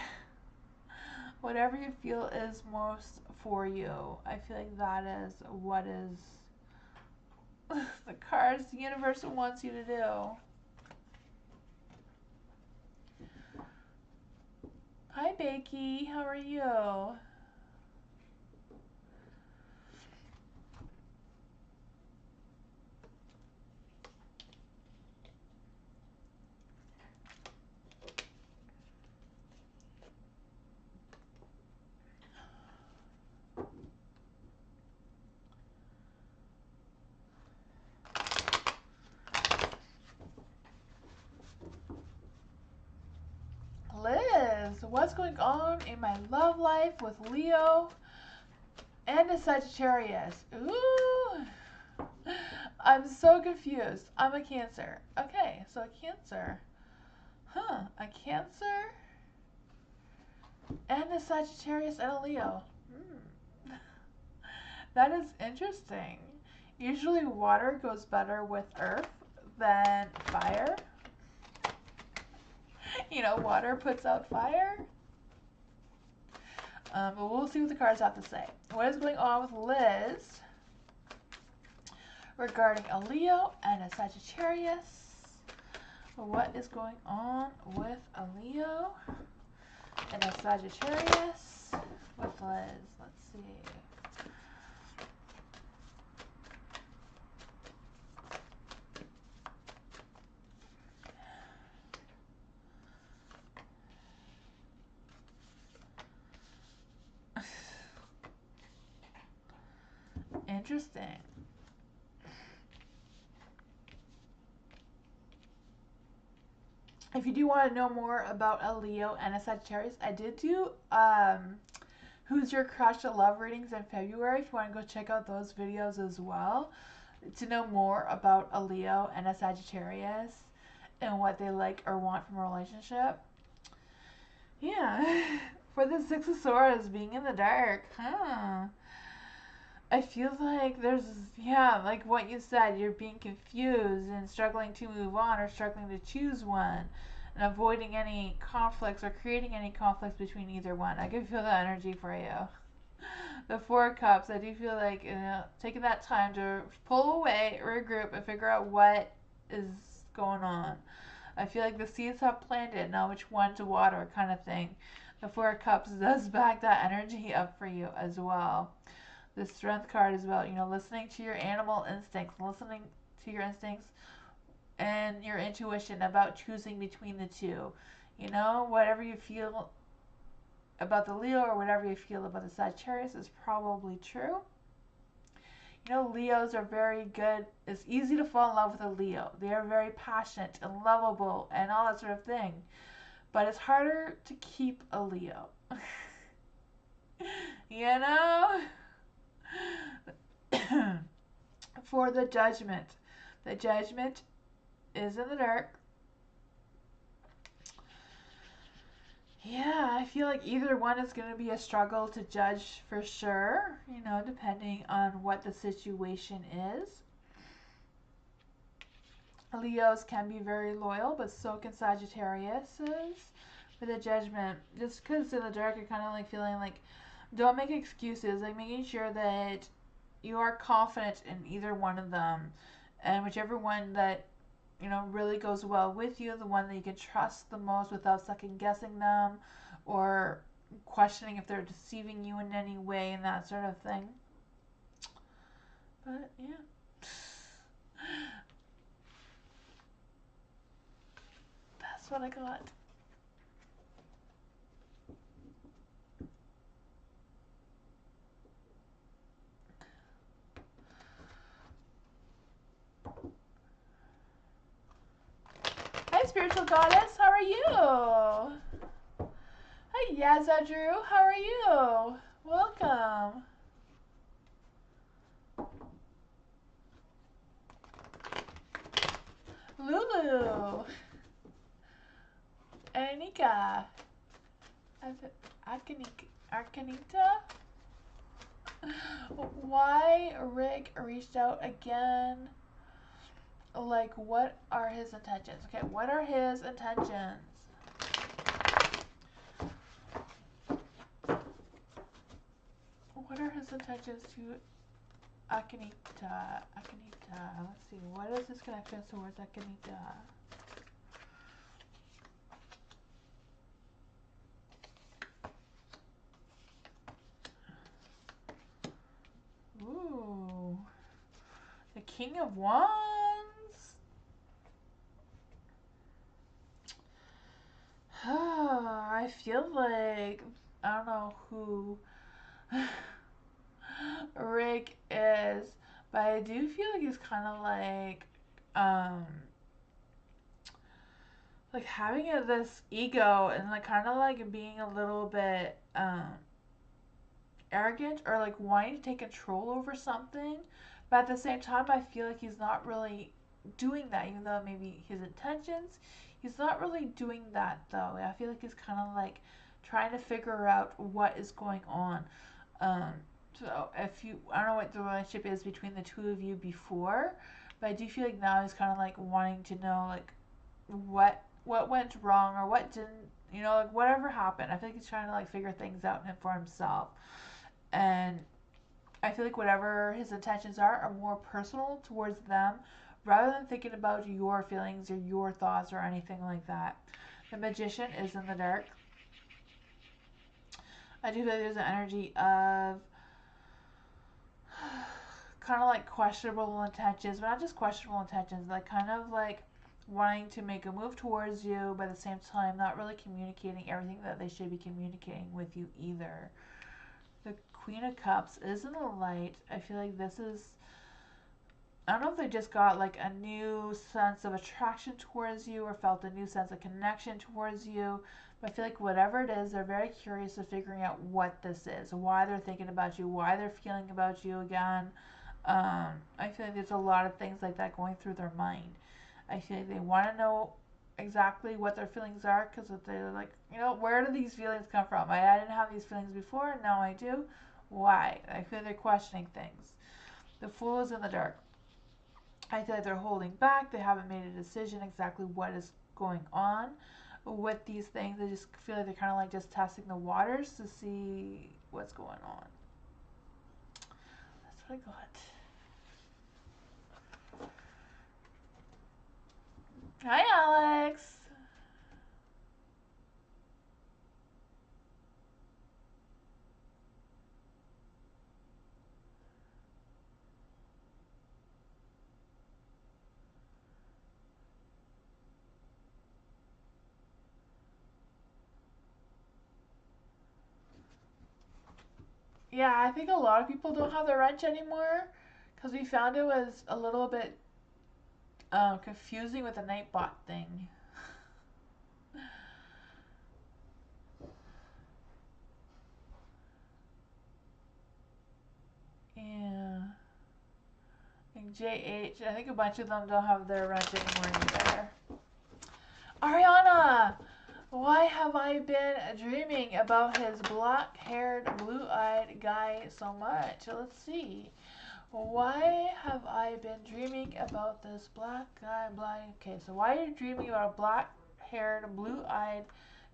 whatever you feel is most for you, I feel like that is what is the cards the universe wants you to do. Hi, Becky. How are you? Liz, what's going on in my love life with Leo and a Sagittarius? Ooh, I'm so confused. I'm a Cancer. Okay, so a Cancer. Huh, a Cancer and a Sagittarius and a Leo. Hmm. That is interesting. Usually water goes better with earth than fire. You know, water puts out fire. But we'll see what the cards have to say. What is going on with Liz regarding a Leo and a Sagittarius? What is going on with a Leo and a Sagittarius with Liz? Let's see. Interesting. If you do want to know more about a Leo and a Sagittarius, I did do Who's Your Crush at Love readings in February. If you want to go check out those videos as well to know more about a Leo and a Sagittarius and what they like or want from a relationship. Yeah. For the Six of Swords, being in the dark. Huh. I feel like there's, yeah, like what you said, you're being confused and struggling to move on or struggling to choose one and avoiding any conflicts or creating any conflicts between either one. I can feel that energy for you. The Four of Cups, I do feel like, you know, taking that time to pull away, regroup, and figure out what is going on. I feel like the seeds have planted, now which one to water kind of thing. The Four of Cups does back that energy up for you as well. The Strength card as well, you know, listening to your animal instincts, listening to your instincts and your intuition about choosing between the two. You know, whatever you feel about the Leo or whatever you feel about the Sagittarius is probably true. You know, Leos are very good. It's easy to fall in love with a Leo. They are very passionate and lovable and all that sort of thing. But it's harder to keep a Leo. You know? For the Judgment. The Judgment is in the dark. Yeah, I feel like either one is going to be a struggle to judge for sure, you know, depending on what the situation is. Leos can be very loyal, but so can Sagittariuses. For the Judgment, just because in the dark you're kind of like feeling like, don't make excuses, like making sure that you are confident in either one of them, and whichever one that, you know, really goes well with you, the one that you can trust the most without second guessing them or questioning if they're deceiving you in any way and that sort of thing. But yeah, that's what I got. Goddess, how are you? Hi, Yazza Drew, how are you? Welcome. Lulu. Anika. Arkanita? Why Rick reached out again? Like, what are his intentions? Okay, what are his intentions? What are his intentions to Akanita? Let's see. What is his connection towards Akanita? Ooh. The King of Wands? I feel like I don't know who Rick is, but I do feel like he's kind of like having this ego and like kind of like being a little bit arrogant or like wanting to take control over something, but at the same time I feel like he's not really doing that, even though maybe his intentions, he's not really doing that though. I feel like he's kind of like trying to figure out what is going on. um so if you, I don't know what the relationship is between the two of you before, but I do feel like now he's kind of like wanting to know like what went wrong or what didn't, like whatever happened. I feel like he's trying to like figure things out for himself. And I feel like whatever his intentions are more personal towards them rather than thinking about your feelings or your thoughts or anything like that. The Magician is in the dark. I do feel like there's an energy of kind of like questionable intentions, but not just questionable intentions, like kind of like wanting to make a move towards you, but at the same time not really communicating everything that they should be communicating with you either. The Queen of Cups is in the light. I feel like this is, I don't know if they just got like a new sense of attraction towards you or felt a new sense of connection towards you. But I feel like whatever it is, they're very curious of figuring out what this is, why they're thinking about you, why they're feeling about you again. I feel like there's a lot of things like that going through their mind. I feel like they want to know exactly what their feelings are because they're like, where do these feelings come from? I didn't have these feelings before, and now I do. Why? I feel like they're questioning things. The Fool is in the dark. I feel like they're holding back. They haven't made a decision exactly what is going on with these things. I just feel like they're kind of like just testing the waters to see what's going on. That's what I got. Hi, Alex. Yeah, I think a lot of people don't have the wrench anymore because we found it was a little bit confusing with the Nightbot thing. Yeah. Like JH, I think a bunch of them don't have their wrench anymore either. Ariana! Why have I been dreaming about his black-haired, blue-eyed guy so much? Let's see. Why have I been dreaming about this black guy, okay, so why are you dreaming about a black-haired, blue-eyed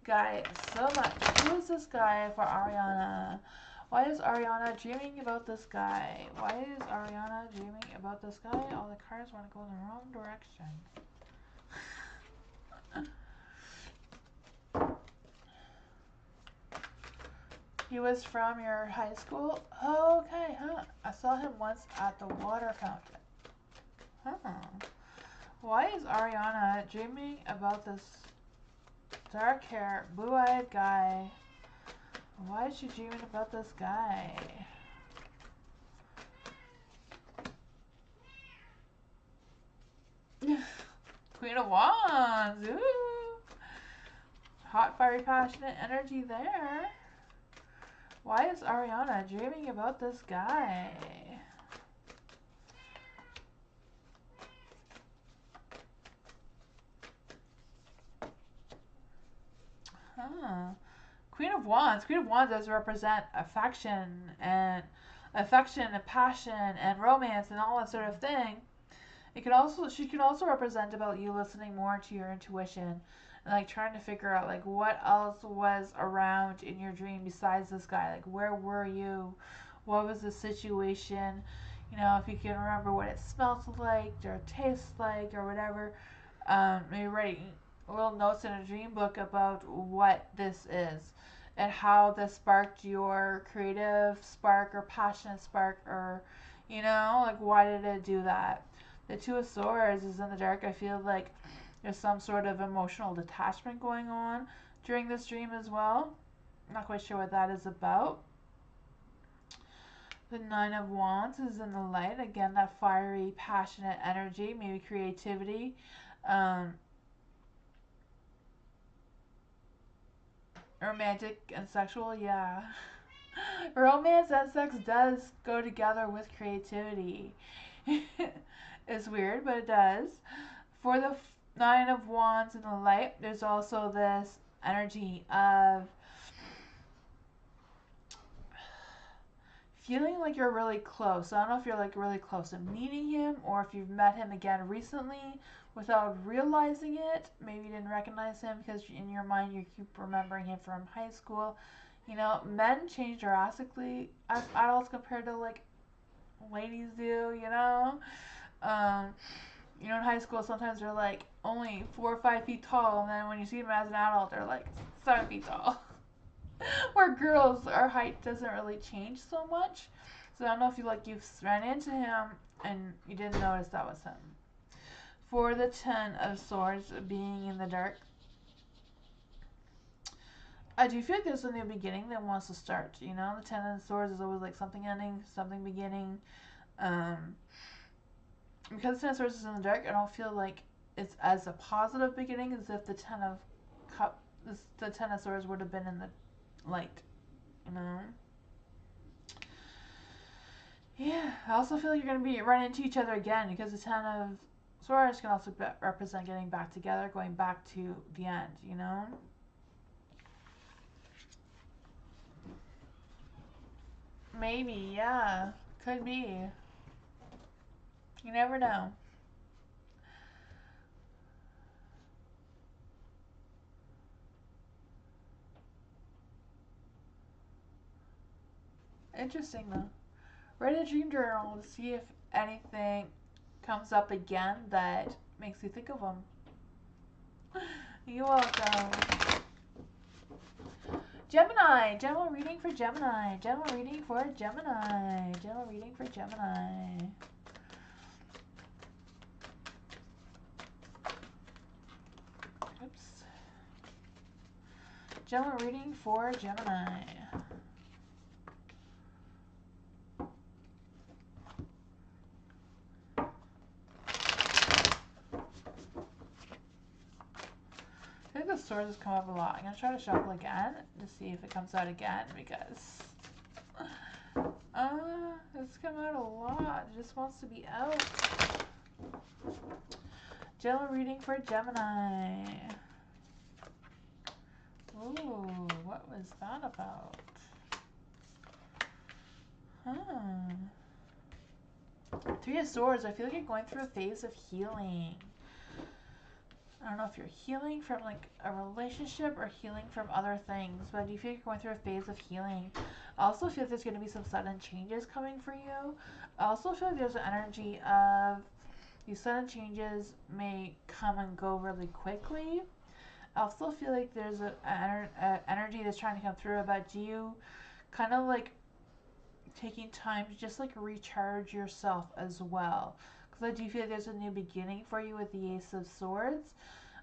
guy so much? Who is this guy for Ariana? Why is Ariana dreaming about this guy? Why is Ariana dreaming about this guy? All the cards want to go in the wrong direction. He was from your high school? Oh, okay, huh. I saw him once at the water fountain. Huh. Why is Ariana dreaming about this dark hair, blue-eyed guy? Why is she dreaming about this guy? Queen of Wands. Ooh. hot, fiery, passionate energy there. Why is Ariana dreaming about this guy? Huh. Queen of Wands. Queen of Wands does represent affection and passion and romance and all that sort of thing. She could also represent about you listening more to your intuition and like trying to figure out like what else was around in your dream besides this guy. Like where were you? What was the situation? You know, if you can remember what it smells like or tastes like or whatever. Maybe writing little notes in a dream book about what this is and how this sparked your creative spark or passionate spark, or you know, like why did it do that? The Two of Swords is in the dark. I feel like there's some sort of emotional detachment going on during this dream as well. I'm not quite sure what that is about. The Nine of Wands is in the light. Again, that fiery, passionate energy, maybe creativity. Romantic and sexual, yeah. Romance and sex does go together with creativity. It's weird, but it does. For the Nine of Wands in the light, there's also this energy of feeling like you're really close. I don't know if you're like really close to meeting him or if you've met him again recently without realizing it. Maybe you didn't recognize him because in your mind you keep remembering him from high school. You know, men change drastically as adults compared to like ladies do, you know? Um, you know, in high school, sometimes they're like only 4 or 5 feet tall, and then when you see them as an adult, they're like 7 feet tall. Where girls, our height doesn't really change so much. So I don't know if you've ran into him and you didn't notice that was him. For the Ten of Swords being in the dark, I do feel like there's a new beginning that wants to start. You know, the Ten of Swords is always like something ending, something beginning. Because the Ten of Swords is in the dark, I don't feel like it's as a positive beginning as if the Ten of Swords would have been in the light. You know. Yeah, I also feel like you're gonna be running into each other again because the Ten of Swords can also represent getting back together, going back to the end. You know. Maybe, yeah. Could be. You never know. Interesting though. Write a dream journal to see if anything comes up again that makes you think of them. You're welcome. Gemini. General reading for Gemini. General reading for Gemini. General reading for Gemini. Oops. General reading for Gemini. I think the swords has come up a lot. I'm going to try to shuffle again to see if it comes out again because it's come out a lot. It just wants to be out. General reading for Gemini. Ooh, what was that about? Three of Swords. I feel like you're going through a phase of healing. I don't know if you're healing from like a relationship or healing from other things, but I do feel like you're going through a phase of healing. I also feel like there's going to be some sudden changes coming for you. I also feel like there's an energy of these sudden changes may come and go really quickly. I also feel like there's an energy that's trying to come through about you kind of like taking time to just like recharge yourself as well. Because I do feel like there's a new beginning for you with the Ace of Swords.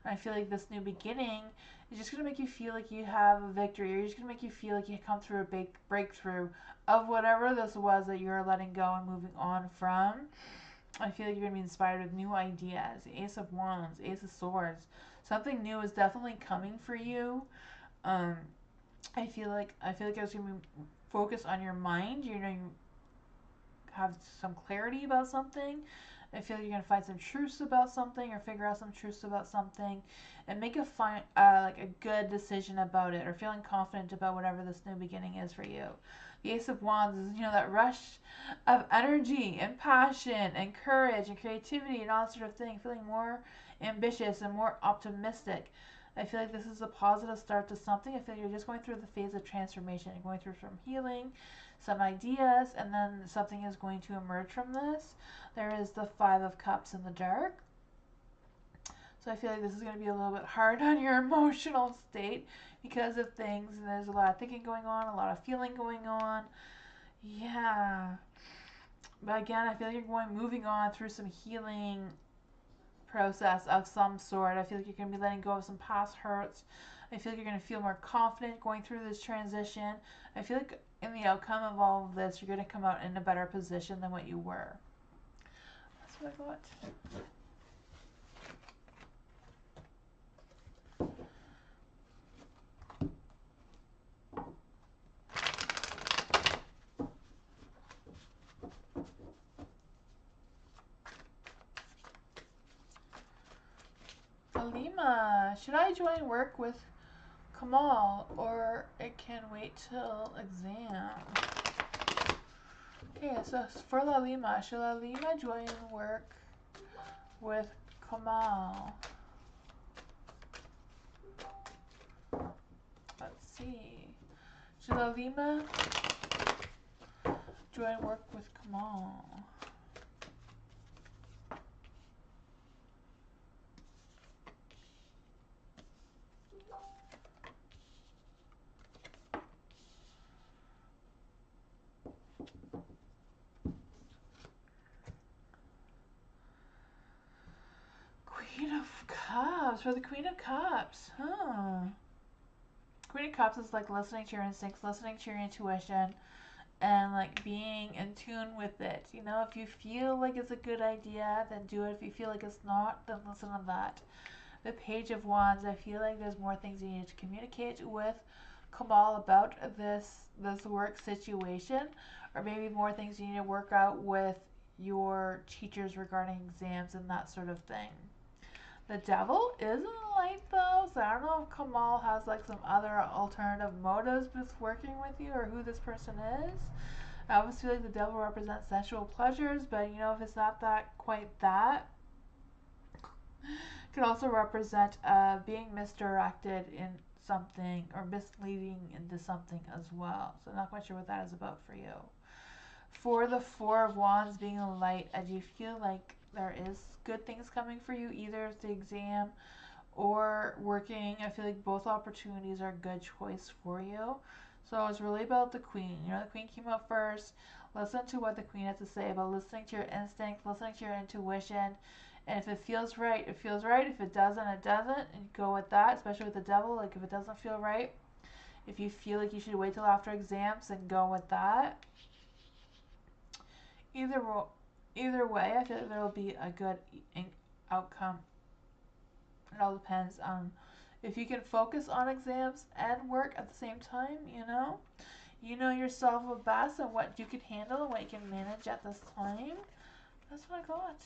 And I feel like this new beginning is just going to make you feel like you have a victory. Or just going to make you feel like you come through a big breakthrough of whatever this was that you're letting go and moving on from. I feel like you're going to be inspired with new ideas. Ace of Wands, Ace of Swords. something new is definitely coming for you. Um, I feel like there's gonna be focus on your mind. You know, you have some clarity about something. I feel like you're gonna find some truths about something, or figure out some truths about something, and make a like a good decision about it, or feeling confident about whatever this new beginning is for you. The Ace of Wands is, you know, that rush of energy and passion and courage and creativity and all that sort of thing. Feeling more ambitious and more optimistic. I feel like this is a positive start to something. I feel like you're just going through the phase of transformation. You're going through some healing, some ideas, and then something is going to emerge from this. There is the Five of Cups in the dark. So I feel like this is going to be a little bit hard on your emotional state because of things. And there's a lot of thinking going on, a lot of feeling going on. Yeah. But again, I feel like you're moving on through some healing process of some sort. I feel like you're going to be letting go of some past hurts. I feel like you're going to feel more confident going through this transition. I feel like in the outcome of all of this, you're going to come out in a better position than what you were. That's what I got. Alima, should I join work with Kamal, or it can wait till exam? Okay, so for Lalima, should Lalima join work with Kamal? Let's see. Should Lalima join work with Kamal? Queen of Cups. For the Queen of Cups. Queen of Cups is like listening to your instincts, listening to your intuition, and like being in tune with it. You know, if you feel like it's a good idea, then do it. If you feel like it's not, then listen to that. The Page of Wands, I feel like there's more things you need to communicate with Kamal about this work situation, or maybe more things you need to work out with your teachers regarding exams and that sort of thing. The Devil is in the light though, so I don't know if Kamal has like some other alternative motives with working with you, or who this person is. I always feel like the Devil represents sensual pleasures, but you know, if it's not that quite that, it could also represent being misdirected in something, or misleading into something as well. So not quite sure what that is about for you. For the Four of Wands being a light, I do feel like there is good things coming for you, either the exam or working. I feel like both opportunities are a good choice for you. So it's really about the Queen. You know, the Queen came out first. Listen to what the Queen has to say about listening to your instinct, listening to your intuition. And if it feels right, it feels right. If it doesn't, it doesn't. And go with that, especially with the Devil. Like if it doesn't feel right, if you feel like you should wait till after exams, then go with that. Either way, I feel like there will be a good outcome. It all depends on if you can focus on exams and work at the same time. You know yourself best and what you can handle and what you can manage at this time. That's what I got.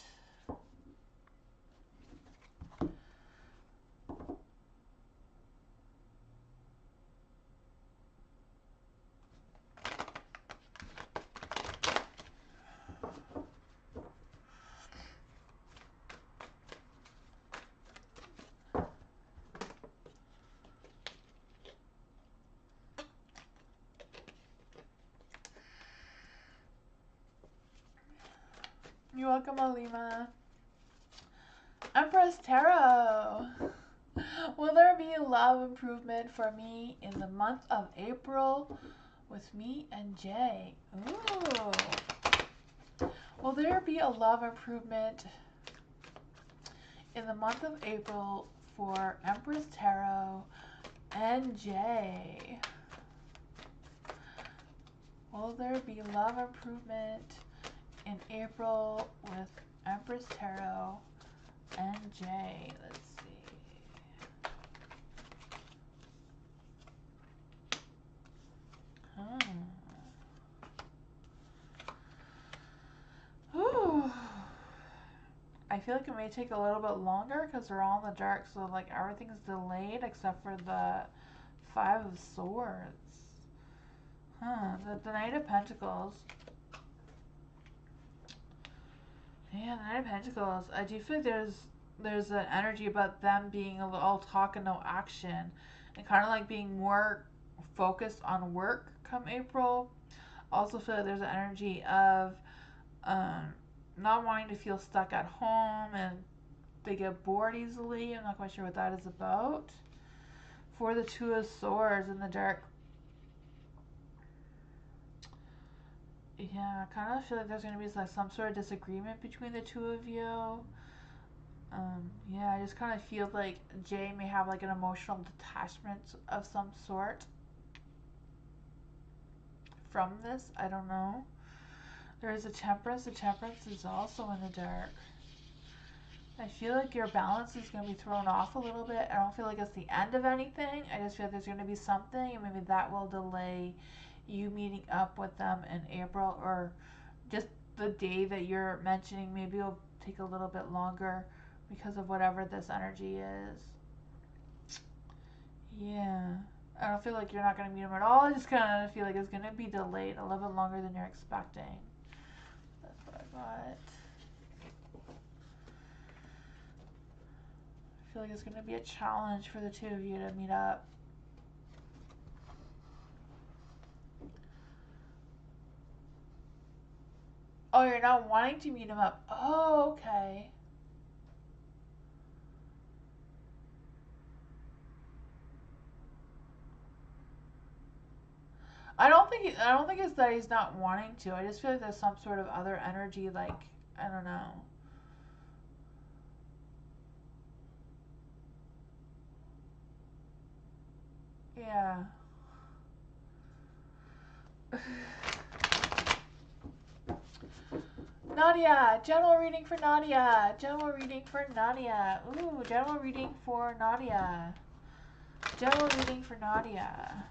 You're welcome, Alima. Empress Tarot. Will there be love improvement for me in the month of April with me and Jay? Ooh. Will there be a love improvement in the month of April for Empress Tarot and Jay? Will there be love improvement in April with Empress Tarot and Jay? Let's see. feel like it may take a little bit longer because they're all in the dark, so like everything's delayed except for the Five of Swords. The Knight of Pentacles. Yeah, the Knight of Pentacles. I do feel like there's an energy about them being a little all talk and no action, and kind of like being more focused on work come April. Also feel like there's an energy of not wanting to feel stuck at home and they get bored easily. I'm not quite sure what that is about. For the Two of Swords in the dark. Yeah, I kind of feel like there's going to be like some sort of disagreement between the two of you. Yeah, I just kind of feel like Jay may have like an emotional detachment of some sort from this. I don't know. There is a Temperance. The Temperance is also in the dark. I feel like your balance is going to be thrown off a little bit. I don't feel like it's the end of anything. I just feel like there's going to be something, and maybe that will delay you meeting up with them in April, or just the day that you're mentioning. Maybe it'll take a little bit longer because of whatever this energy is. Yeah. I don't feel like you're not going to meet them at all. I just kind of feel like it's going to be delayed a little bit longer than you're expecting. That's what I got. I feel like it's going to be a challenge for the two of you to meet up. Oh, you're not wanting to meet him up. Oh, okay. I don't think it's that he's not wanting to. I just feel like there's some sort of other energy, like, I don't know. Yeah. Nadia, general reading for Nadia. General reading for Nadia. Ooh, general reading for Nadia. General reading for Nadia.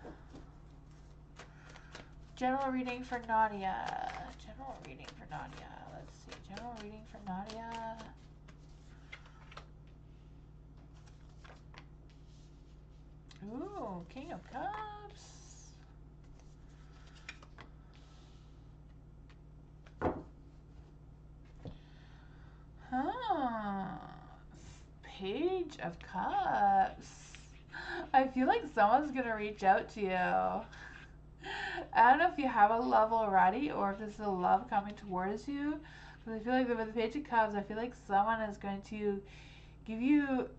General reading for Nadia. General reading for Nadia. Let's see. General reading for Nadia. Ooh, King of Cups. Huh. Page of Cups. I feel like someone's gonna reach out to you. I don't know if you have a love already or if this is a love coming towards you. Because I feel like with the Page of Cups, I feel like someone is going to give you,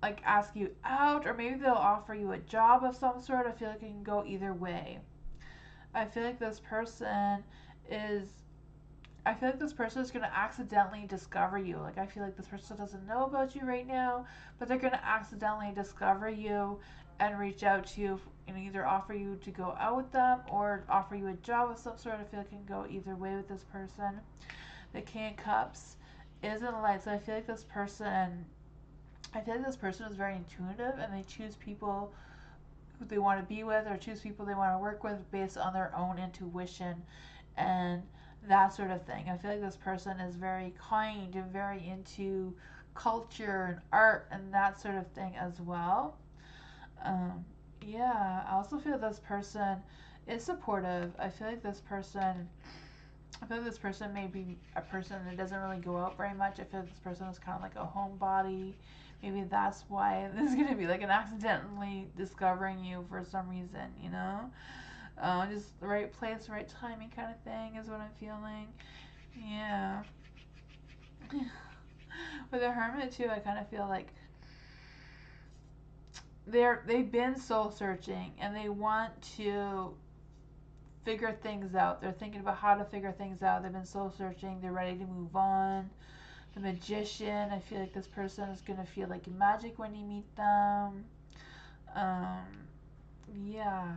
like, ask you out, or maybe they'll offer you a job of some sort. I feel like it can go either way. I feel like this person is I feel like this person is going to accidentally discover you. Like, I feel like this person doesn't know about you right now, but they're going to accidentally discover you and reach out to you and either offer you to go out with them or offer you a job of some sort. I feel like it can go either way with this person. The King of Cups is in the light, so I feel like this person is very intuitive and they choose people who they want to be with or choose people they want to work with based on their own intuition and that sort of thing. I feel like this person is very kind and very into culture and art and that sort of thing as well. Um, yeah, I also feel this person is supportive. I feel like this person may be a person that doesn't really go out very much. I feel like this person is kind of like a homebody. Maybe that's why this is going to be like an accidentally discovering you for some reason, you know? Just the right place, right timing kind of thing is what I'm feeling. Yeah. With the Hermit too, I kind of feel like they've been soul searching and they want to figure things out. They're thinking about how to figure things out. They've been soul searching. They're ready to move on. The Magician, I feel like this person is gonna feel like magic when you meet them. Um, yeah.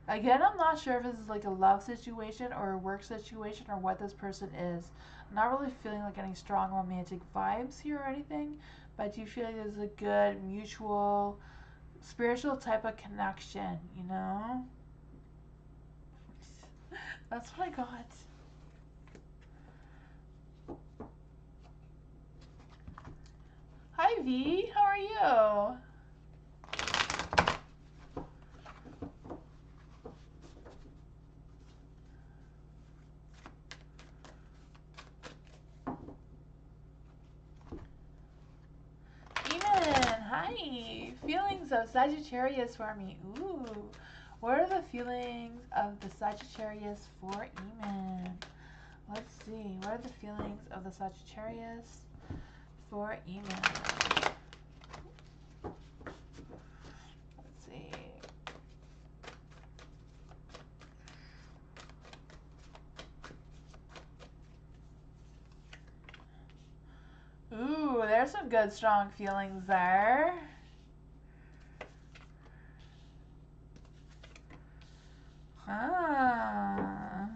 Again, I'm not sure if this is like a love situation or a work situation or what this person is. I'm not really feeling like any strong romantic vibes here or anything, but I do feel like there's a good mutual spiritual type of connection, you know? That's what I got. Hi, V. How are you? Eamon, hi. Feelings of Sagittarius for me. Ooh. What are the feelings of the Sagittarius for Eamon? Let's see. What are the feelings of the Sagittarius for Eamon? Let's see. Ooh, there's some good strong feelings there. Huh.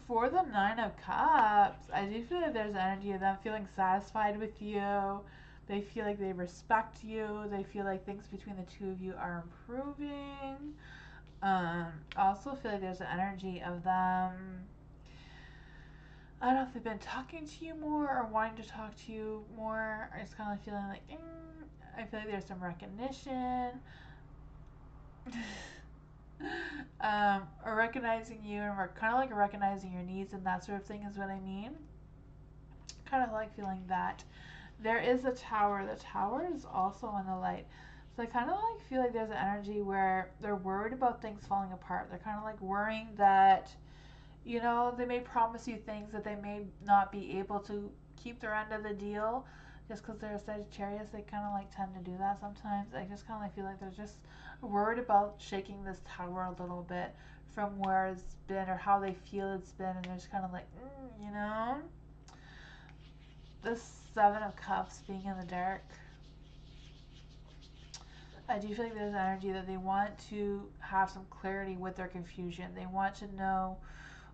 For the Nine of Cups, I do feel like there's energy of them feeling satisfied with you. They feel like they respect you. They feel like things between the two of you are improving. I also feel like there's an energy of them. I don't know if they've been talking to you more or wanting to talk to you more. Or just kind of feeling like, I feel like there's some recognition. Or recognizing you and kind of like recognizing your needs and that sort of thing is what I mean. Kind of like feeling that. There is a tower. The tower is also on the light. So I kind of like feel like there's an energy where they're worried about things falling apart. They're kind of like worrying that, you know, they may promise you things that they may not be able to keep their end of the deal. Just because they're a Sagittarius, they kind of like tend to do that sometimes. I just kind of like feel like they're just worried about shaking this tower a little bit from where it's been or how they feel it's been, and they're just kind of like, you know, this Seven of Cups being in the dark. I do feel like there's energy that they want to have some clarity with their confusion. They want to know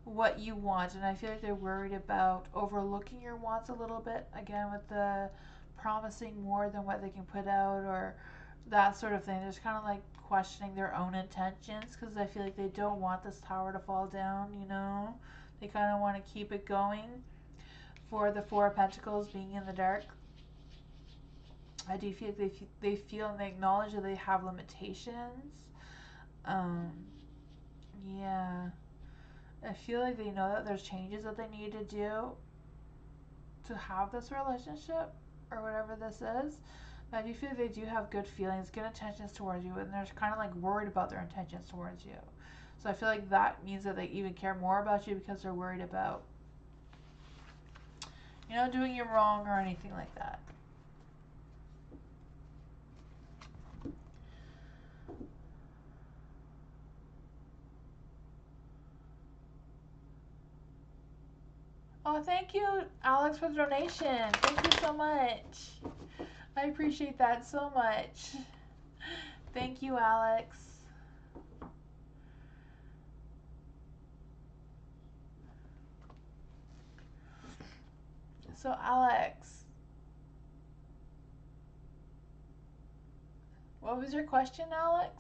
what you want, and I feel like they're worried about overlooking your wants a little bit, again with the promising more than what they can put out or that sort of thing. They're just kind of like questioning their own intentions because I feel like they don't want this tower to fall down, you know. They kind of want to keep it going. For the Four of Pentacles being in the dark, I do feel like they feel and they acknowledge that they have limitations. um yeah, I feel like they know that there's changes that they need to do to have this relationship or whatever this is. But I do feel like they do have good feelings, good intentions towards you, and they're kind of like worried about their intentions towards you. So I feel like that means that they even care more about you because they're worried about, you know, doing you wrong or anything like that. Oh, thank you, Alex, for the donation. Thank you so much. I appreciate that so much. Thank you, Alex. So, Alex, what was your question, Alex?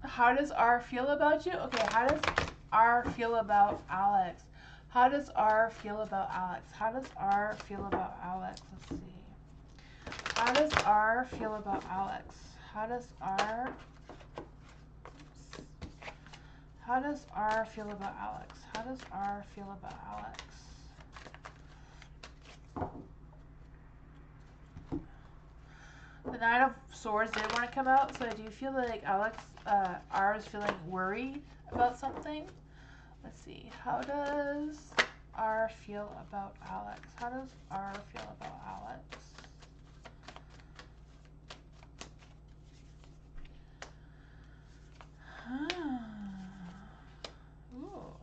How does R feel about you? Okay, how does R feel about Alex? How does R feel about Alex? How does R feel about Alex? Let's see. How does R feel about Alex? How does R... How does R feel about Alex? How does R feel about Alex? The Nine of Swords did want to come out, so I do feel like Alex, R is feeling worried about something. Let's see. How does R feel about Alex? How does R feel about Alex? Ooh.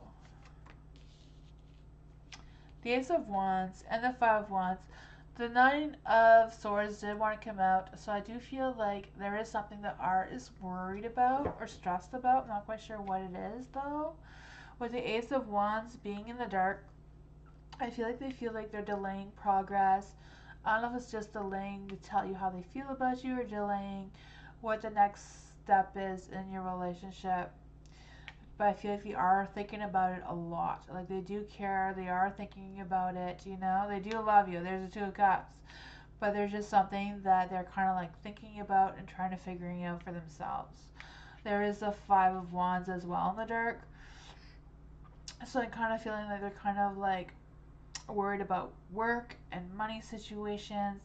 The Ace of Wands and the Five of Wands. The Nine of Swords did want to come out, so I do feel like there is something that R is worried about or stressed about. I'm not quite sure what it is, though. With the Ace of Wands being in the dark, I feel like they feel like they're delaying progress. I don't know if it's just delaying to tell you how they feel about you or delaying what the next step is in your relationship. But I feel like they are thinking about it a lot. Like they do care, they are thinking about it, you know? They do love you. There's the Two of Cups. But there's just something that they're kind of like thinking about and trying to figuring out for themselves. There is the Five of Wands as well in the dark. So I'm kind of feeling like they're kind of like worried about work and money situations.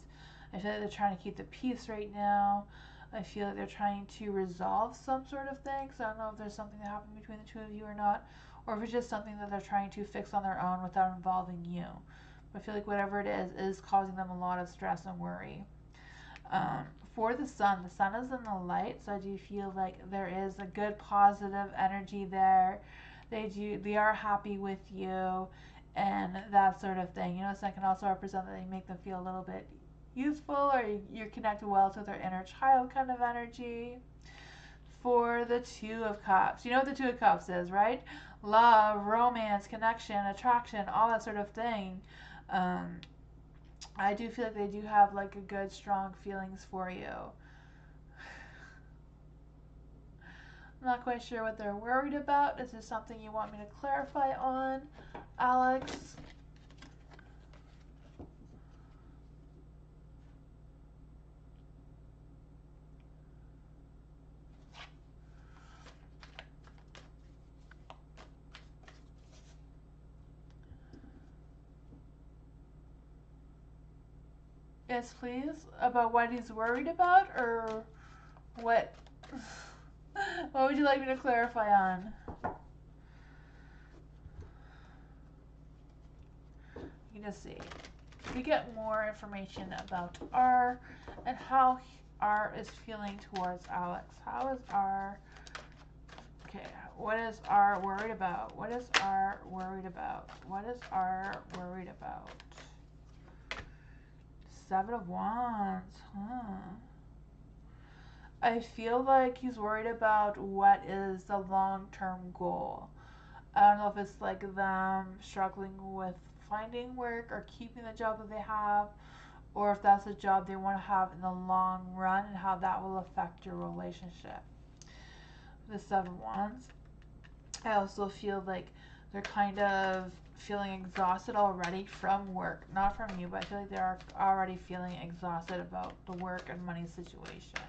I feel like they're trying to keep the peace right now. I feel like they're trying to resolve some sort of thing. So I don't know if there's something that happened between the two of you or not, or if it's just something that they're trying to fix on their own without involving you. But I feel like whatever it is causing them a lot of stress and worry. Um, for the sun is in the light, so I do feel like there is a good positive energy there. They are happy with you and that sort of thing. You know, so it can also represent that they make them feel a little bit useful, or you're connected well to their inner child kind of energy. For the Two of Cups, you know what the Two of Cups is, right? Love, romance, connection, attraction, all that sort of thing. Um, I do feel like they do have like a good, strong feelings for you. I'm not quite sure what they're worried about. Is there something you want me to clarify on, Alex? Yes, please. About what he's worried about, or what? What would you like me to clarify on? You can just see. We get more information about R and how R is feeling towards Alex. How is R? Okay, what is R worried about? What is R worried about? What is R worried about? Seven of Wands. I feel like he's worried about what is the long-term goal. I don't know if it's like them struggling with finding work or keeping the job that they have, or if that's a job they want to have in the long run and how that will affect your relationship. The Seven of Wands. I also feel like they're kind of feeling exhausted already from work. Not from you, but I feel like they're already feeling exhausted about the work and money situation.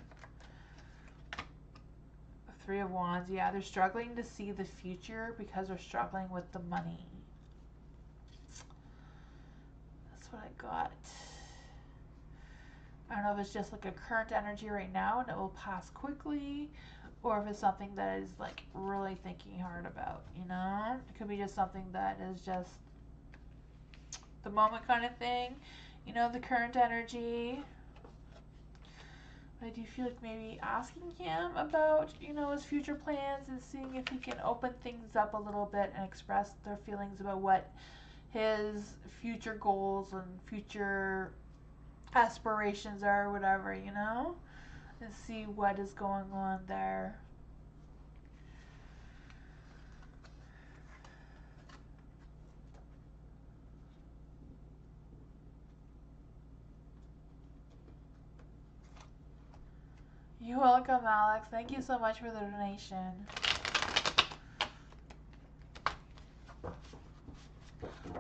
Three of Wands, yeah, they're struggling to see the future because they're struggling with the money. That's what I got. I don't know if it's just like a current energy right now and it will pass quickly, or if it's something that is like really thinking hard about, you know? It could be just something that is just the moment kind of thing, you know, the current energy. I do feel like maybe asking him about, you know, his future plans and seeing if he can open things up a little bit and express their feelings about what his future goals and future aspirations are, or whatever, you know, and see what is going on there. You're welcome, Alex. Thank you so much for the donation.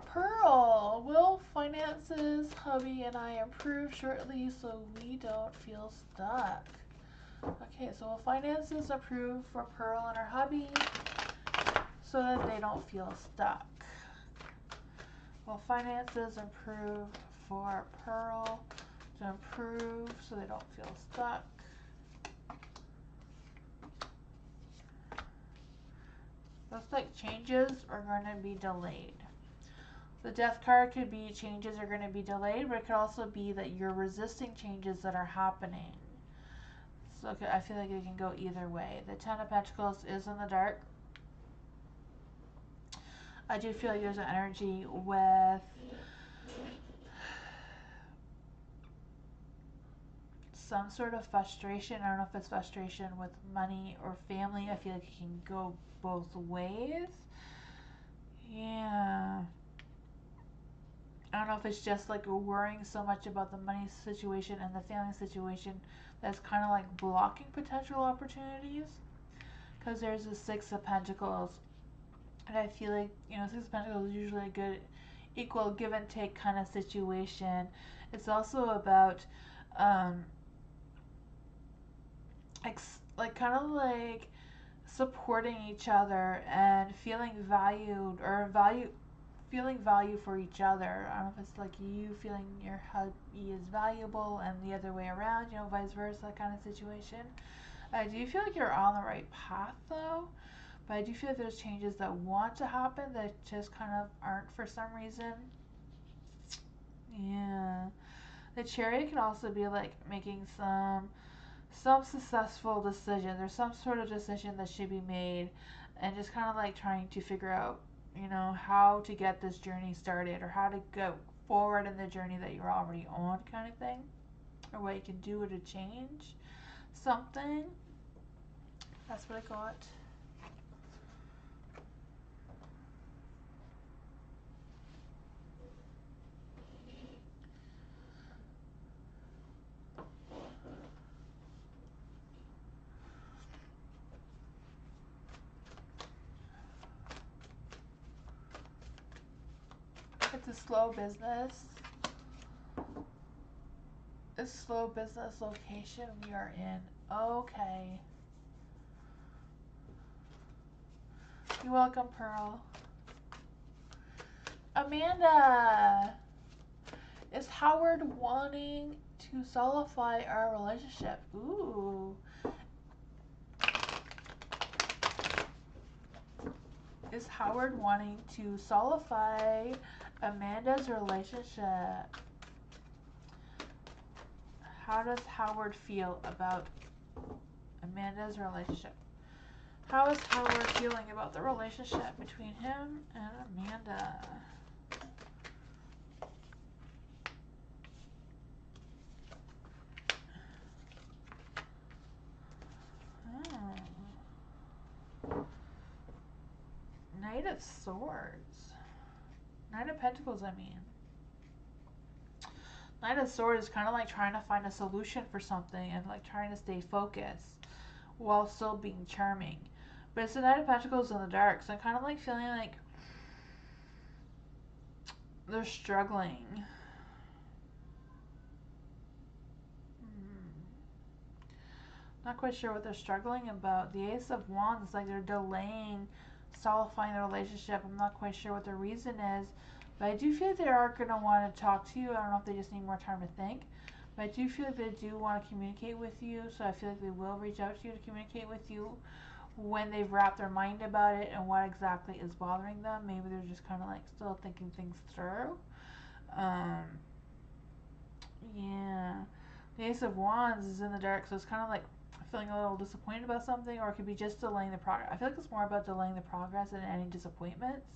Pearl, will finances, hubby, and I improve shortly so we don't feel stuck? Okay, so will finances improve for Pearl and her hubby so that they don't feel stuck? Will finances improve for Pearl to improve so they don't feel stuck? Looks like changes are going to be delayed. The Death card could be changes are going to be delayed, but it could also be that you're resisting changes that are happening. So I feel like it can go either way. The Ten of Pentacles is in the dark. I do feel like there's an energy with some sort of frustration. I don't know if it's frustration with money or family. I feel like it can go both ways. Yeah. I don't know if it's just like worrying so much about the money situation and the family situation that's kind of like blocking potential opportunities. Because there's the Six of Pentacles, and I feel like, Six of Pentacles is usually a good, equal give and take kind of situation. It's also about, um, like kind of like supporting each other and feeling valued or feeling value for each other. I don't know if it's like you feeling your hubby is valuable and the other way around, vice versa kind of situation. I do feel like you're on the right path though, but I do feel like there's changes that want to happen that just kind of aren't for some reason. Yeah. The Chariot can also be like making some successful decision. There's some sort of decision that should be made, and just kind of like trying to figure out, how to get this journey started or how to go forward in the journey that you're already on, kind of thing, or what you can do to change something. That's what I got. It's a slow business. A slow business location we are in. Okay. You're welcome, Pearl. Amanda, is Howard wanting to solidify our relationship? Ooh. Is Howard wanting to solidify Amanda's relationship? How does Howard feel about Amanda's relationship? How is Howard feeling about the relationship between him and Amanda? Knight of Swords. Knight of Pentacles, I mean. Knight of Swords is kind of like trying to find a solution for something and like trying to stay focused while still being charming. But it's the Knight of Pentacles in the dark, so I'm kind of like feeling like they're struggling. Not quite sure what they're struggling about. The Ace of Wands is like they're delaying solidifying the relationship. I'm not quite sure what the reason is, but I do feel like they are going to want to talk to you. I don't know if they just need more time to think, but I do feel like they do want to communicate with you, so I feel like they will reach out to you to communicate with you when they've wrapped their mind about it and what exactly is bothering them. Maybe they're just kind of like still thinking things through. Yeah. The Ace of Wands is in the dark, so it's kind of like feeling a little disappointed about something, or it could be just delaying the progress. I feel like it's more about delaying the progress than any disappointments.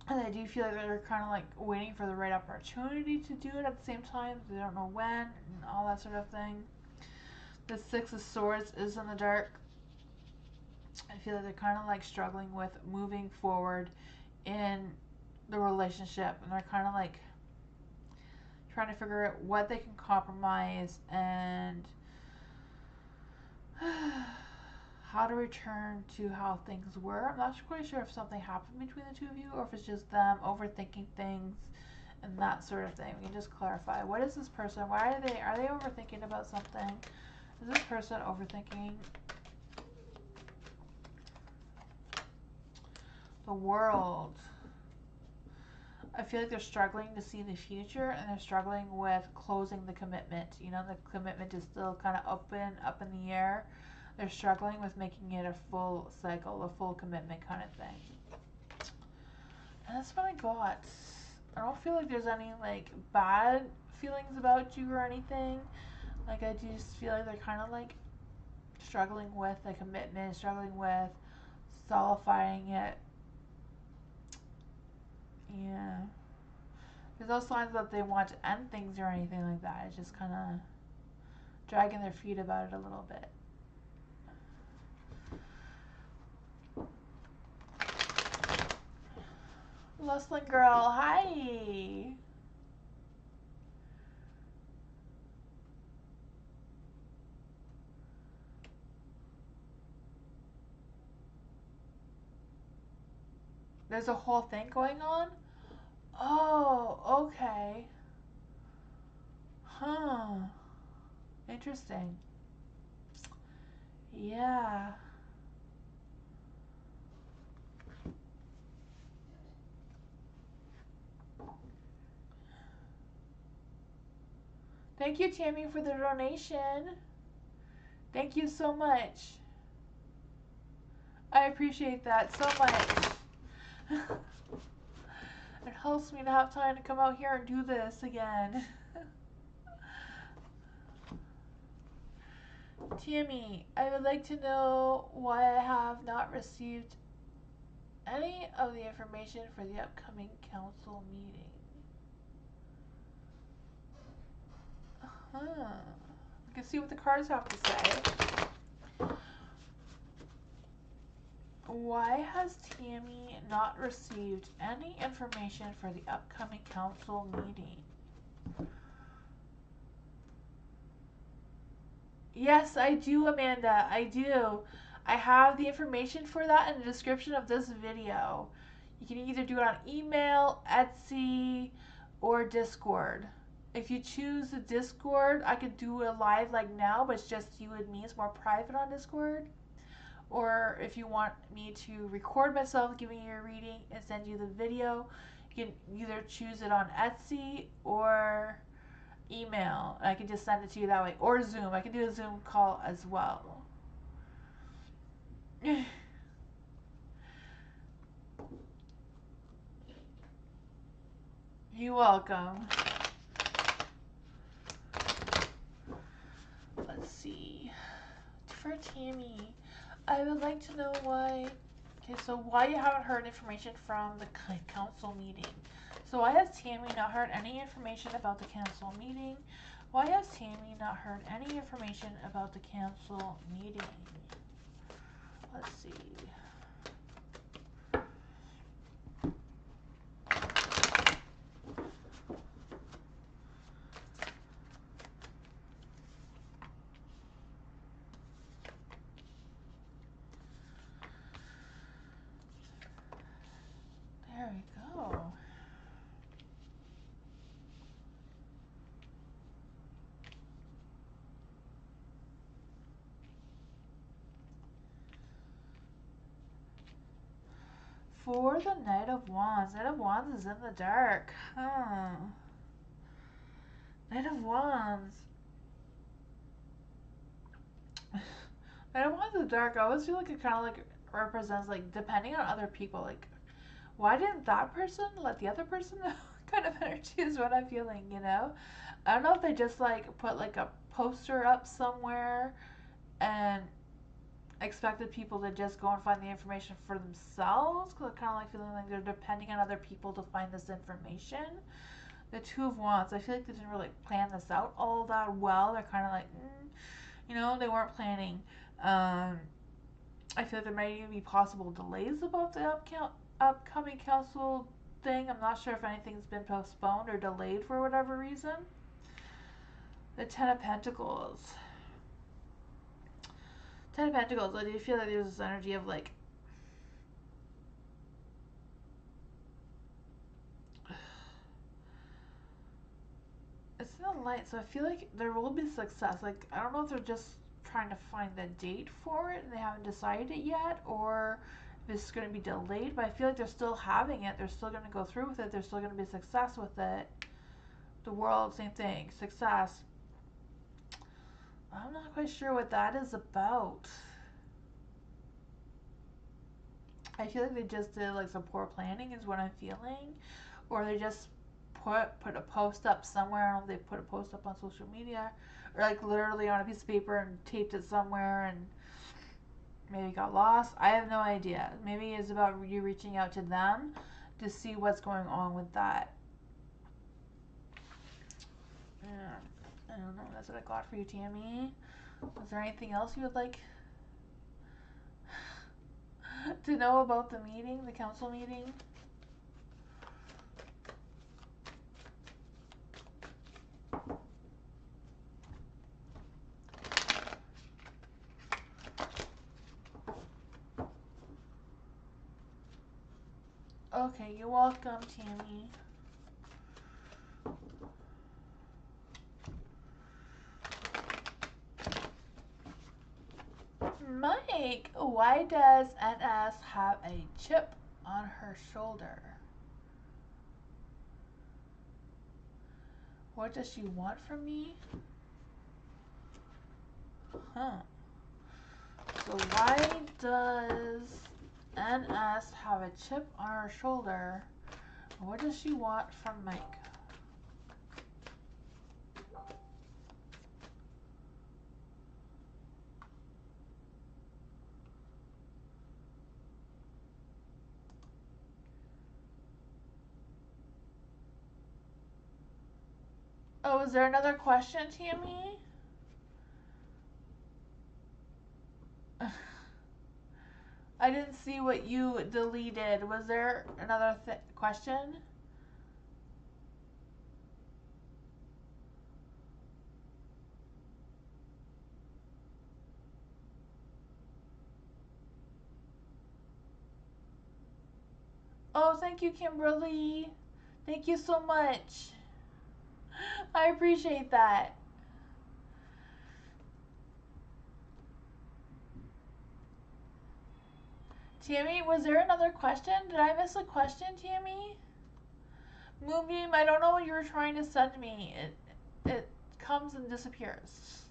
And I do feel like they're kind of like waiting for the right opportunity to do it at the same time. They don't know when and all that sort of thing. The Six of Swords is in the dark. I feel like they're kind of like struggling with moving forward in the relationship, and they're kind of like trying to figure out what they can compromise and how to return to how things were. I'm not quite sure if something happened between the two of you or if it's just them overthinking things and that sort of thing. We can just clarify. What is this person? Why are they overthinking about something? Is this person overthinking? The World. I feel like they're struggling to see the future and they're struggling with closing the commitment. The commitment is still kind of up in the air. They're struggling with making it a full cycle, a full commitment kind of thing. And that's what I got. I don't feel like there's any like bad feelings about you or anything. Like I just feel like they're kind of like struggling with the commitment, struggling with solidifying it. Yeah. There's no signs that they want to end things or anything like that. It's just kind of dragging their feet about it a little bit. Hustling girl, hi. There's a whole thing going on? Oh, okay. Huh. Interesting. Yeah. Thank you, Tammy, for the donation. Thank you so much. I appreciate that so much. It helps me to have time to come out here and do this again. Tammy, I would like to know why I have not received any of the information for the upcoming council meeting. Huh. We can see what the cards have to say. Why has Tammy not received any information for the upcoming council meeting? Yes, I do, Amanda. I do. I have the information for that in the description of this video. You can either do it on email, Etsy, or Discord. If you choose the Discord, I could do a live like now, but it's just you and me. It's more private on Discord. Or if you want me to record myself giving you a reading and send you the video, you can either choose it on Etsy or email. I can just send it to you that way. Or Zoom. I can do a Zoom call as well. You're welcome. Let's see. For Tammy, I would like to know why. Okay, so why you haven't heard information from the council meeting? So why has Tammy not heard any information about the council meeting? Why has Tammy not heard any information about the council meeting? Let's see. There we go. For the Knight of Wands. Knight of Wands is in the dark. Huh. Knight of Wands. Knight of Wands in the dark. I always feel like it kind of like represents like depending on other people. Like, why didn't that person let the other person know? Kind of energy is what I'm feeling, you know? I don't know if they just like put like a poster up somewhere and expected people to just go and find the information for themselves, because I'm kind of like feeling like they're depending on other people to find this information. The Two of Wands, I feel like they didn't really plan this out all that well. They're kind of like, you know, they weren't planning. I feel like there might even be possible delays about the upcoming council thing. I'm not sure if anything's been postponed or delayed for whatever reason. The Ten of Pentacles. Ten of Pentacles, I do feel like there's this energy of like, it's not light, so I feel like there will be success. Like, I don't know if they're just trying to find the date for it and they haven't decided it yet, or if it's going to be delayed, but I feel like they're still having it. They're still going to go through with it. There's still going to be success with it. The World, same thing. Success. I'm not quite sure what that is about. I feel like they just did like some poor planning is what I'm feeling. Or they just put a post up somewhere. I don't know if they put a post up on social media or like literally on a piece of paper and taped it somewhere and maybe got lost. I have no idea. Maybe it's about you reaching out to them to see what's going on with that. Yeah, I don't know. That's what I got for you, Tammy. Was there anything else you would like to know about the meeting, the council meeting? Okay, you're welcome, Tammy. Mike, why does NS have a chip on her shoulder? What does she want from me? Huh. So why does NS have a chip on her shoulder? What does she want from Mike? Oh, is there another question, Tammy? I didn't see what you deleted. Was there another question? Oh, thank you, Kimberly. Thank you so much. I appreciate that. Tammy, was there another question? Did I miss a question, Tammy? Moonbeam, I don't know what you were trying to send me. It comes and disappears.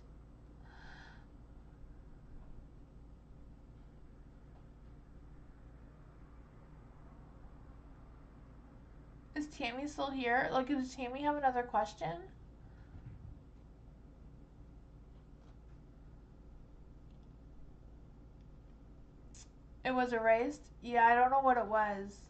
Is Tammy still here? Like, does Tammy have another question? It was erased? Yeah, I don't know what it was.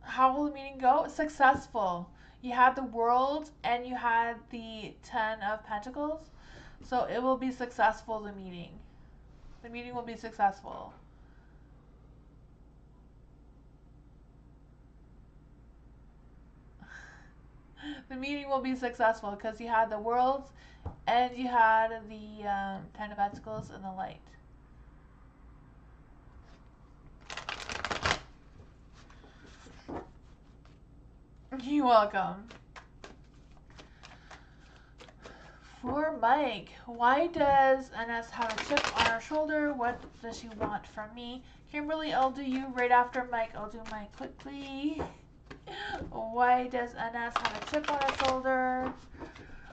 How will the meeting go? Successful. You had the world and you had the 10 of Pentacles. So it will be successful, the meeting. The meeting will be successful. The meeting will be successful because you had the world and you had the 10 of Pentacles and the light. You're welcome. For Mike, why does NS have a chip on her shoulder? What does she want from me? Kimberly, I'll do you right after Mike. I'll do Mike quickly. Why does NS have a chip on her shoulder?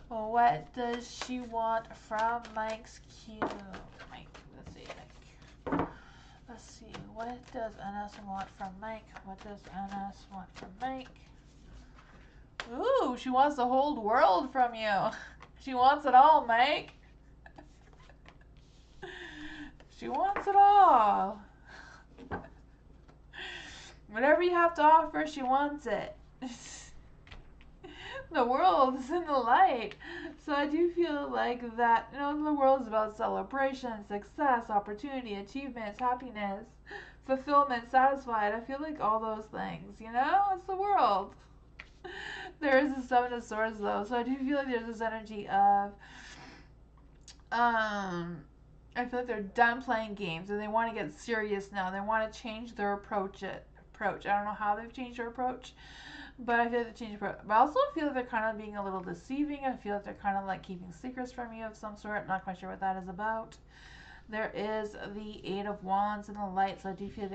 What does she want from Mike's cue? Mike, let's see. Let's see. What does NS want from Mike? What does NS want from Mike? Ooh, she wants the whole world from you. She wants it all, Mike. She wants it all. Whatever you have to offer, she wants it. The world is in the light. So I do feel like that, the world is about celebration, success, opportunity, achievements, happiness, fulfillment, satisfied. I feel like all those things, it's the world. There is a Seven of Swords though, so I do feel like there's this energy of, I feel like they're done playing games and they want to get serious now. They want to change their approach. I don't know how they've changed their approach, but I feel like they changed their approach. But I also feel like they're kind of being a little deceiving. I feel like they're kind of like keeping secrets from you of some sort. I'm not quite sure what that is about. There is the Eight of Wands in the light, so I do feel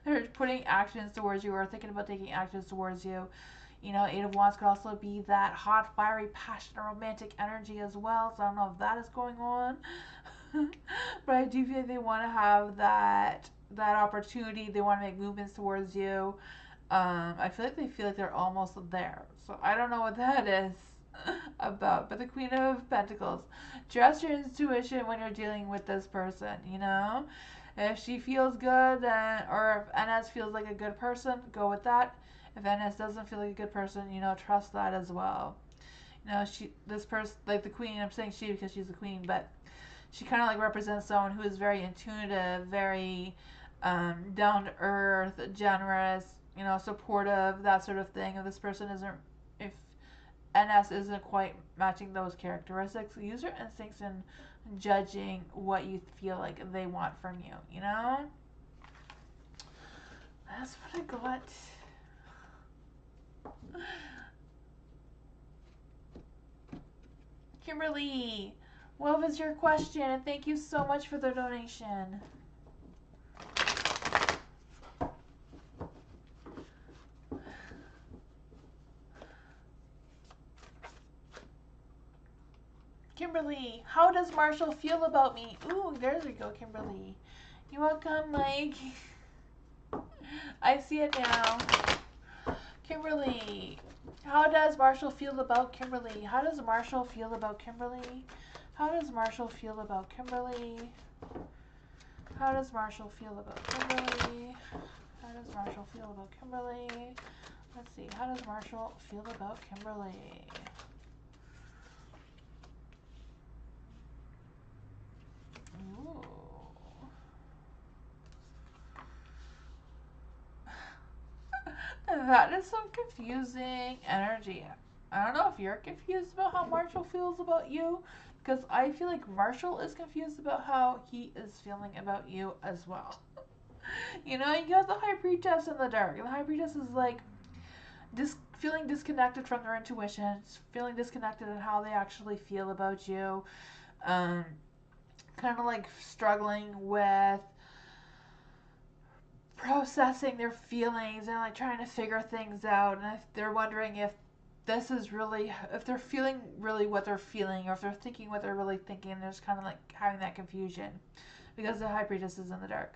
they're putting actions towards you or thinking about taking actions towards you. Eight of Wands could also be that hot, fiery, passionate, romantic energy as well. So I don't know if that is going on. But I do feel like they want to have that opportunity. They want to make movements towards you. I feel like they feel like they're almost there. So I don't know what that is about. But the Queen of Pentacles. Trust your intuition when you're dealing with this person, If she feels good, or if NS feels like a good person, go with that. If NS doesn't feel like a good person, trust that as well. This person, like the Queen, I'm saying she because she's the Queen, but she kind of like represents someone who is very intuitive, very down to earth, generous, supportive, that sort of thing. If this person isn't, if NS isn't quite matching those characteristics, use your instincts in judging what you feel like they want from you, That's what I got. Kimberly, what was your question? And thank you so much for the donation. Kimberly, how does Marshall feel about me? Ooh, there we go, Kimberly. You're welcome, Mike. I see it now. Kimberly, how does Marshall feel about Kimberly? How does Marshall feel about Kimberly? How does Marshall feel about Kimberly? How does Marshall feel about Kimberly? How does Marshall feel about Kimberly? Let's see. How does Marshall feel about Kimberly? Ooh. That is some confusing energy. I don't know if you're confused about how Marshall feels about you, because I feel like Marshall is confused about how he is feeling about you as well. You know, you got the High Priestess in the dark, and the High Priestess is like feeling disconnected from their intuition, feeling disconnected in how they actually feel about you, kind of like struggling with processing their feelings and like trying to figure things out, and if they're wondering if this is really, if they're feeling really what they're feeling, or if they're thinking what they're really thinking, and they're just kind of like having that confusion because the High Priestess is in the dark.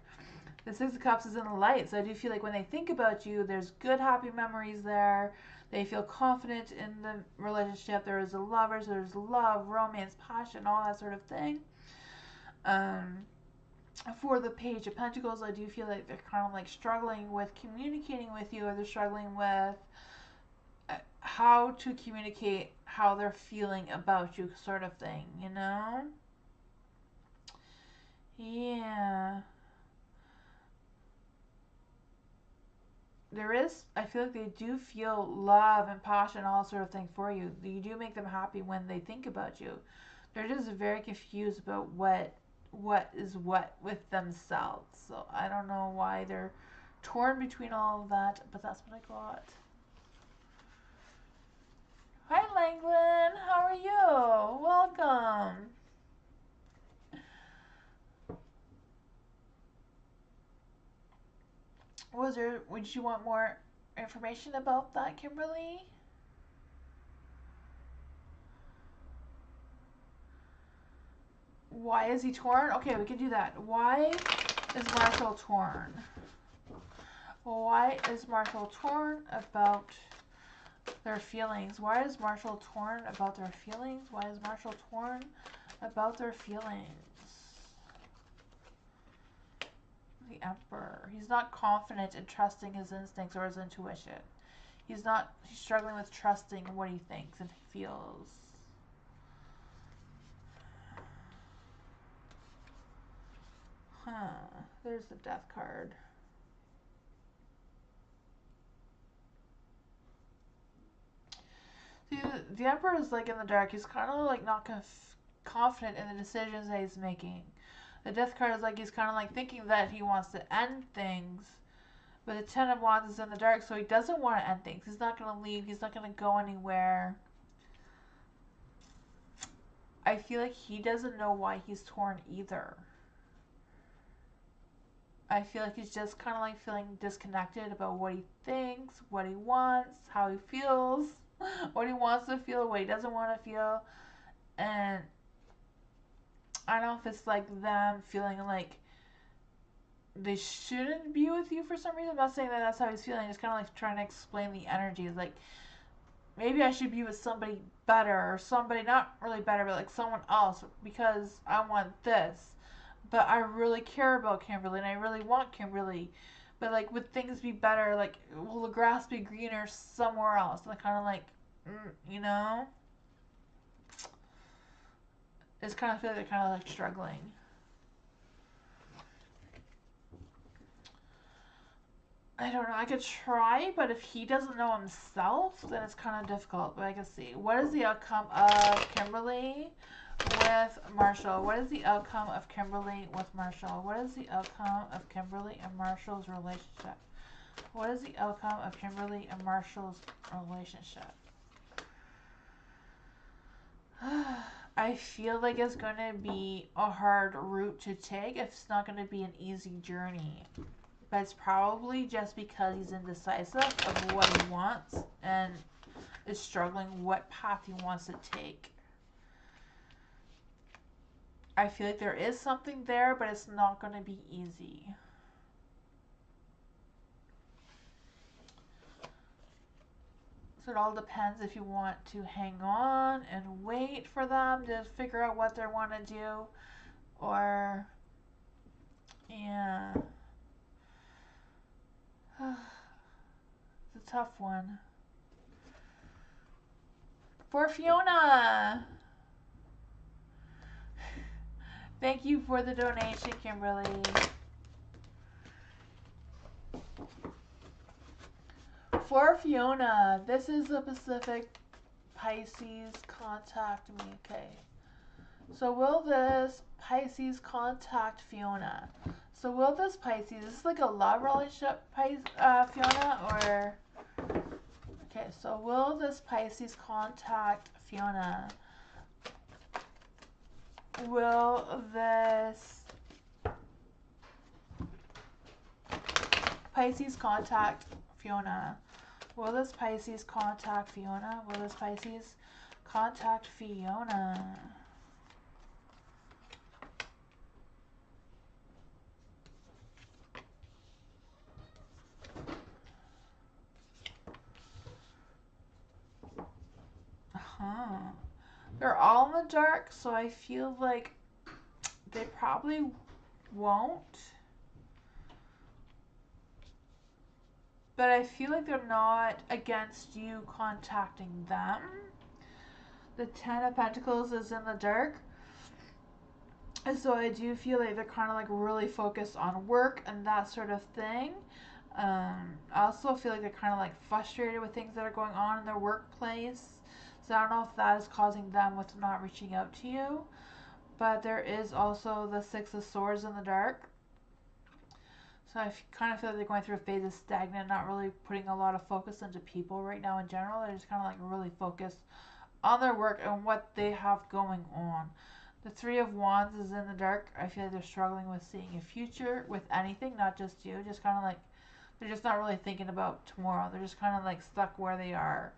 The Six of Cups is in the light, so I do feel like when they think about you, there's good, happy memories there. They feel confident in the relationship. There is a lover, so there's love, romance, passion, all that sort of thing. For the Page of Pentacles, I do feel like they're kind of like struggling with communicating with you, or they're struggling with how to communicate how they're feeling about you, sort of thing, you know? Yeah. There is, I feel like they do feel love and passion, all sort of thing for you. You do make them happy when they think about you. They're just very confused about what is what with themselves. So I don't know why they're torn between all of that, but that's what I got. Hi Langland, how are you? Welcome. Would you want more information about that, Kimberly? Why is he torn? Okay, we can do that. Why is Marshall torn? Why is Marshall torn about their feelings? Why is Marshall torn about their feelings? Why is Marshall torn about their feelings? The Emperor. He's not confident in trusting his instincts or his intuition. He's struggling with trusting what he thinks and feels. Huh. There's the Death card. See, the Emperor is like in the dark. He's kind of like not confident in the decisions that he's making. The Death card is like he's kind of like thinking that he wants to end things, but the Ten of Wands is in the dark, so he doesn't want to end things. He's not going to leave. He's not going to go anywhere. I feel like he doesn't know why he's torn either. I feel like he's just kind of like feeling disconnected about what he thinks, what he wants, how he feels, what he wants to feel, what he doesn't want to feel. And I don't know if it's like them feeling like they shouldn't be with you for some reason. I'm not saying that that's how he's feeling. Just kind of like trying to explain the energy. Like, maybe I should be with somebody better, or somebody not really better, but like someone else, because I want this. But I really care about Kimberly, and I really want Kimberly. But like, would things be better? Like, will the grass be greener somewhere else? And kind of like, you know, it's kind of feel like they're kind of like struggling. I don't know. I could try, but if he doesn't know himself, then it's kind of difficult. But I can see. What is the outcome of Kimberly with Marshall? What is the outcome of Kimberly with Marshall? What is the outcome of Kimberly and Marshall's relationship? What is the outcome of Kimberly and Marshall's relationship? I feel like it's going to be a hard route to take. It's not going to be an easy journey. But it's probably just because he's indecisive of what he wants and is struggling what path he wants to take. I feel like there is something there, but it's not going to be easy. So it all depends if you want to hang on and wait for them to figure out what they want to do, or yeah, it's a tough one. For Fiona, thank you for the donation, Kimberly. For Fiona, this is the Pacific Pisces contact me. Okay. So will this Pisces contact Fiona? So will this Pisces, is this like a love relationship, Fiona, or... Okay, so will this Pisces contact Fiona? Will this Pisces contact Fiona? Will this Pisces contact Fiona? Will this Pisces contact Fiona? They're all in the dark, so I feel like they probably won't. But I feel like they're not against you contacting them. The Ten of Pentacles is in the dark. And so I do feel like they're kind of like really focused on work and that sort of thing. I also feel like they're kind of like frustrated with things that are going on in their workplace. So I don't know if that is causing them with not reaching out to you. But there is also the Six of Swords in the dark. So I kind of feel like they're going through a phase of stagnant, not really putting a lot of focus into people right now in general. They're just kind of like really focused on their work and what they have going on. The Three of Wands is in the dark. I feel like they're struggling with seeing a future with anything, not just you. Just kind of like, they're just not really thinking about tomorrow. They're just kind of like stuck where they are.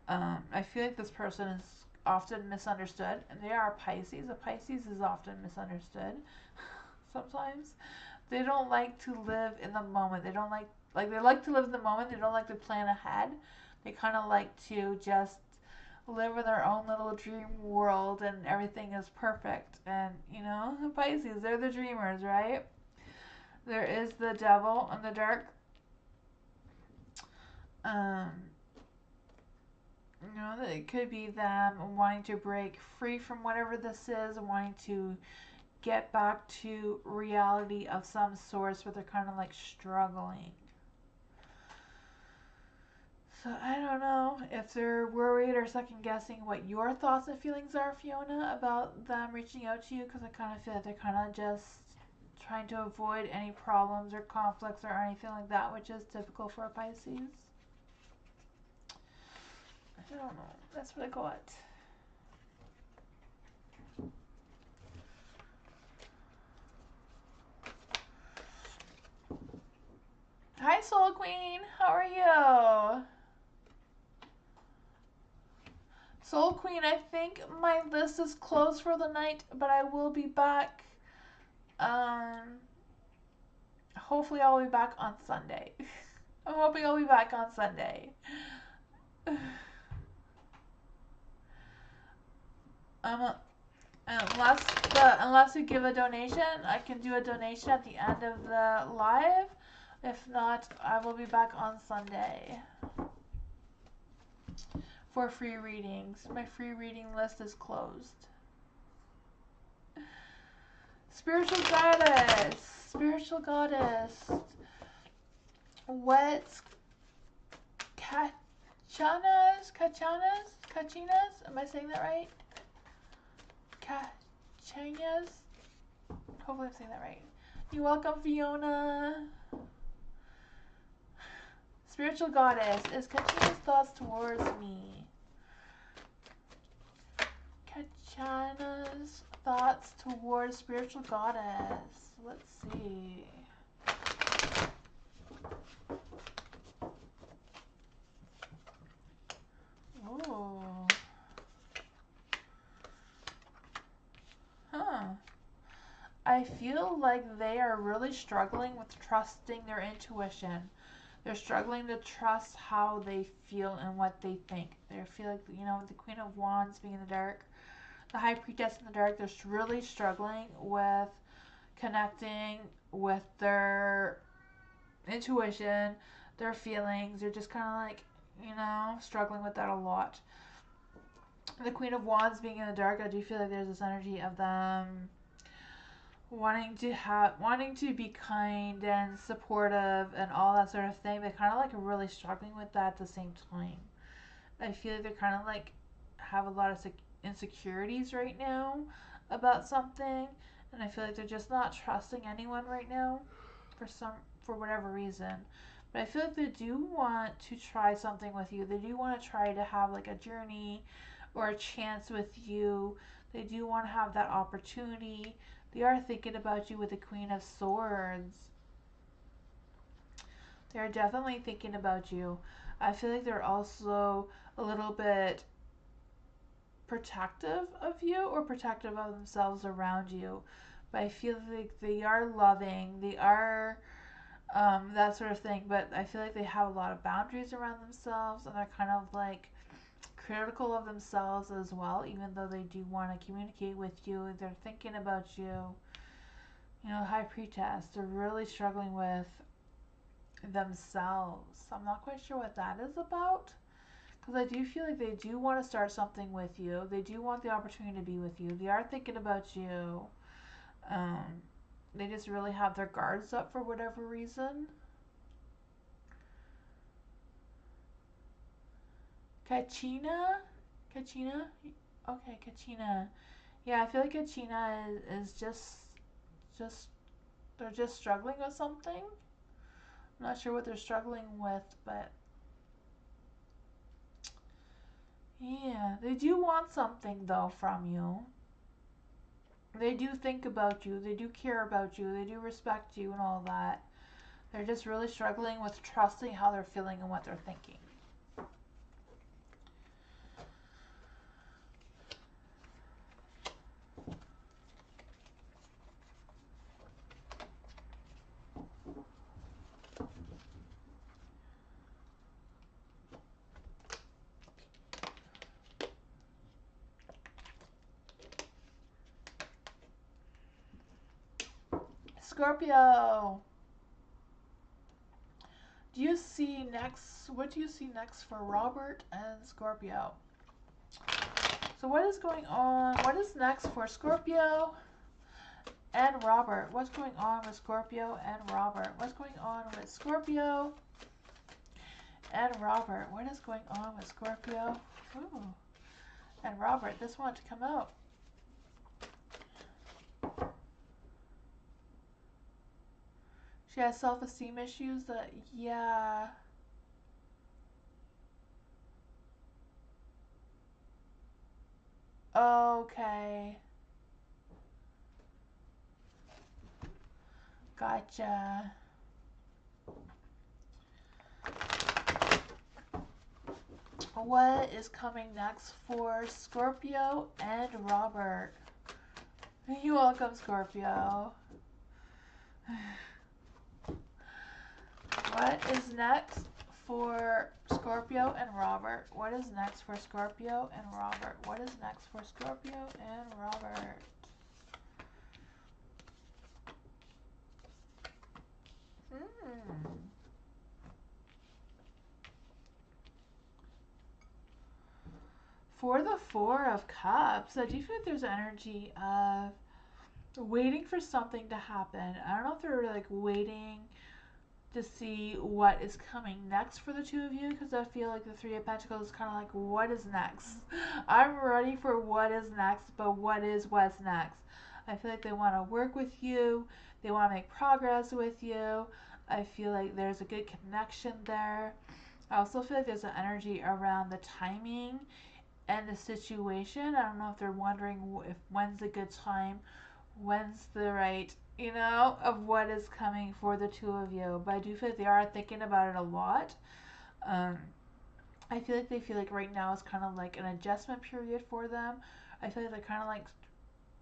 I feel like this person is often misunderstood. And they are Pisces. A Pisces is often misunderstood sometimes. They don't like to live in the moment. They don't like they like to live in the moment. They don't like to plan ahead. They kind of like to just live in their own little dream world and everything is perfect. And, you know, Pisces, they're the dreamers, right? There is the Devil in the dark. You know, it could be them wanting to break free from whatever this is, wanting to get back to reality of some sort, but they're kind of like struggling. So I don't know if they're worried or second guessing what your thoughts and feelings are, Fiona, about them reaching out to you, because I kind of feel like they're kind of just trying to avoid any problems or conflicts or anything like that, which is typical for a Pisces. I don't know. That's what I got. Hi, Soul Queen. How are you? Soul Queen, I think my list is closed for the night, but I will be back. Hopefully I'll be back on Sunday. I'm hoping I'll be back on Sunday. Unless you give a donation, I can do a donation at the end of the live. If not, I will be back on Sunday for free readings. My free reading list is closed. Spiritual goddess. Spiritual goddess. What's Kachinas? Am I saying that right? Kachinas? Hopefully I'm saying that right. You're welcome, Fiona. Spiritual Goddess, is Kachina's thoughts towards me? Kachina's thoughts towards Spiritual Goddess. Let's see. Ooh. Huh. I feel like they are really struggling with trusting their intuition. They're struggling to trust how they feel and what they think. They feel like, the Queen of Wands being in the dark, the High Priestess in the dark, they're really struggling with connecting with their intuition, their feelings. They're just kind of like, struggling with that a lot. The Queen of Wands being in the dark, I do feel like there's this energy of them wanting to be kind and supportive and all that sort of thing, but kind of like really struggling with that at the same time. I feel like they're kind of like have a lot of insecurities right now about something, and I feel like they're just not trusting anyone right now for whatever reason. But I feel like they do want to try something with you. They do want to try to have like a journey or a chance with you. They do want to have that opportunity. They are thinking about you with the Queen of Swords. They're definitely thinking about you. I feel like they're also a little bit protective of you or protective of themselves around you. But I feel like they are loving. They are that sort of thing. But I feel like they have a lot of boundaries around themselves, and they're kind of like critical of themselves as well, even though they do want to communicate with you. They're thinking about you. High Priestess, they're really struggling with themselves. I'm not quite sure what that is about, because I do feel like they do want to start something with you. They do want the opportunity to be with you. They are thinking about you. They just really have their guards up for whatever reason. Kachina? Kachina? Okay, Kachina. Yeah, I feel like Kachina is just, they're just struggling with something. I'm not sure what they're struggling with, but yeah, they do want something though from you. They do think about you. They do care about you. They do respect you and all that. They're just really struggling with trusting how they're feeling and what they're thinking. Scorpio. What do you see next for Robert and Scorpio? So what is going on? What is next for Scorpio and Robert? What's going on with Scorpio and Robert? What's going on with Scorpio and Robert? What is going on with Scorpio? Ooh. And Robert? This wanted to come out. She has self-esteem issues that, yeah. Okay. Gotcha. What is coming next for Scorpio and Robert? You're welcome, Scorpio. What is next for Scorpio and Robert? What is next for Scorpio and Robert? What is next for Scorpio and Robert? For the Four of Cups, I do feel like there's energy of waiting for something to happen. I don't know if they're like waiting to see what is coming next for the two of you, because I feel like the Three of Pentacles is kind of like, what is next? I'm ready for what is next, but what's next? I feel like they want to work with you. They want to make progress with you. I feel like there's a good connection there. I also feel like there's an energy around the timing and the situation. I don't know if they're wondering if when's a good time, when's the right, of what is coming for the two of you. But I do feel like they are thinking about it a lot. Um, I feel like they feel like right now is kind of like an adjustment period for them. I feel like they're kind of like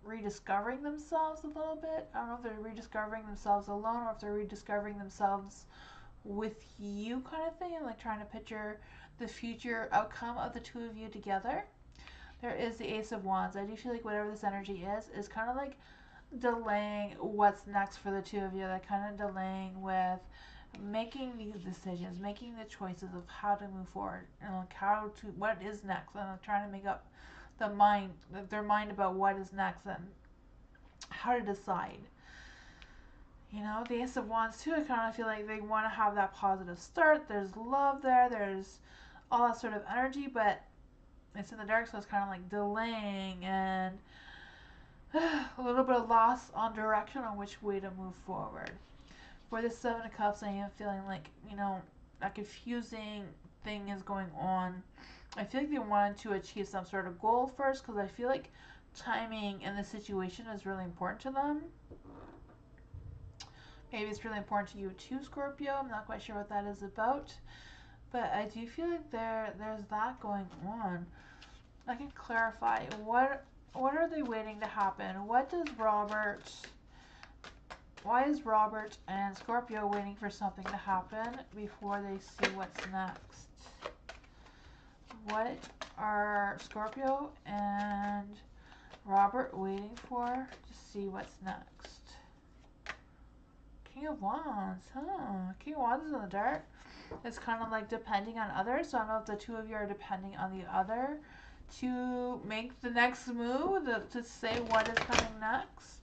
rediscovering themselves a little bit. I don't know if they're rediscovering themselves alone or if they're rediscovering themselves with you, kind of thing, like trying to picture the future outcome of the two of you together. There is the Ace of Wands. I do feel like whatever this energy is kind of like delaying what's next for the two of you. They're kind of delaying with making these decisions, making the choices of how to move forward, and like what is next, and trying to make up their mind about what is next and how to decide. The Ace of Wands too, I kind of feel like they want to have that positive start. There's love there. There's all that sort of energy, but it's in the dark, so it's kind of like delaying and a little bit of loss on direction on which way to move forward. For the Seven of Cups, I am feeling like, a confusing thing is going on. I feel like they wanted to achieve some sort of goal first because I feel like timing and the situation is really important to them. Maybe it's really important to you too, Scorpio. I'm not quite sure what that is about. But I do feel like there's that going on. I can clarify. What are they waiting to happen? Why is Robert and Scorpio waiting for something to happen before they see what's next? What are Scorpio and Robert waiting for to see what's next? King of Wands, King of Wands is in the dark. It's kind of like depending on others. So I don't know if the two of you are depending on the other to make the next move, to say what is coming next.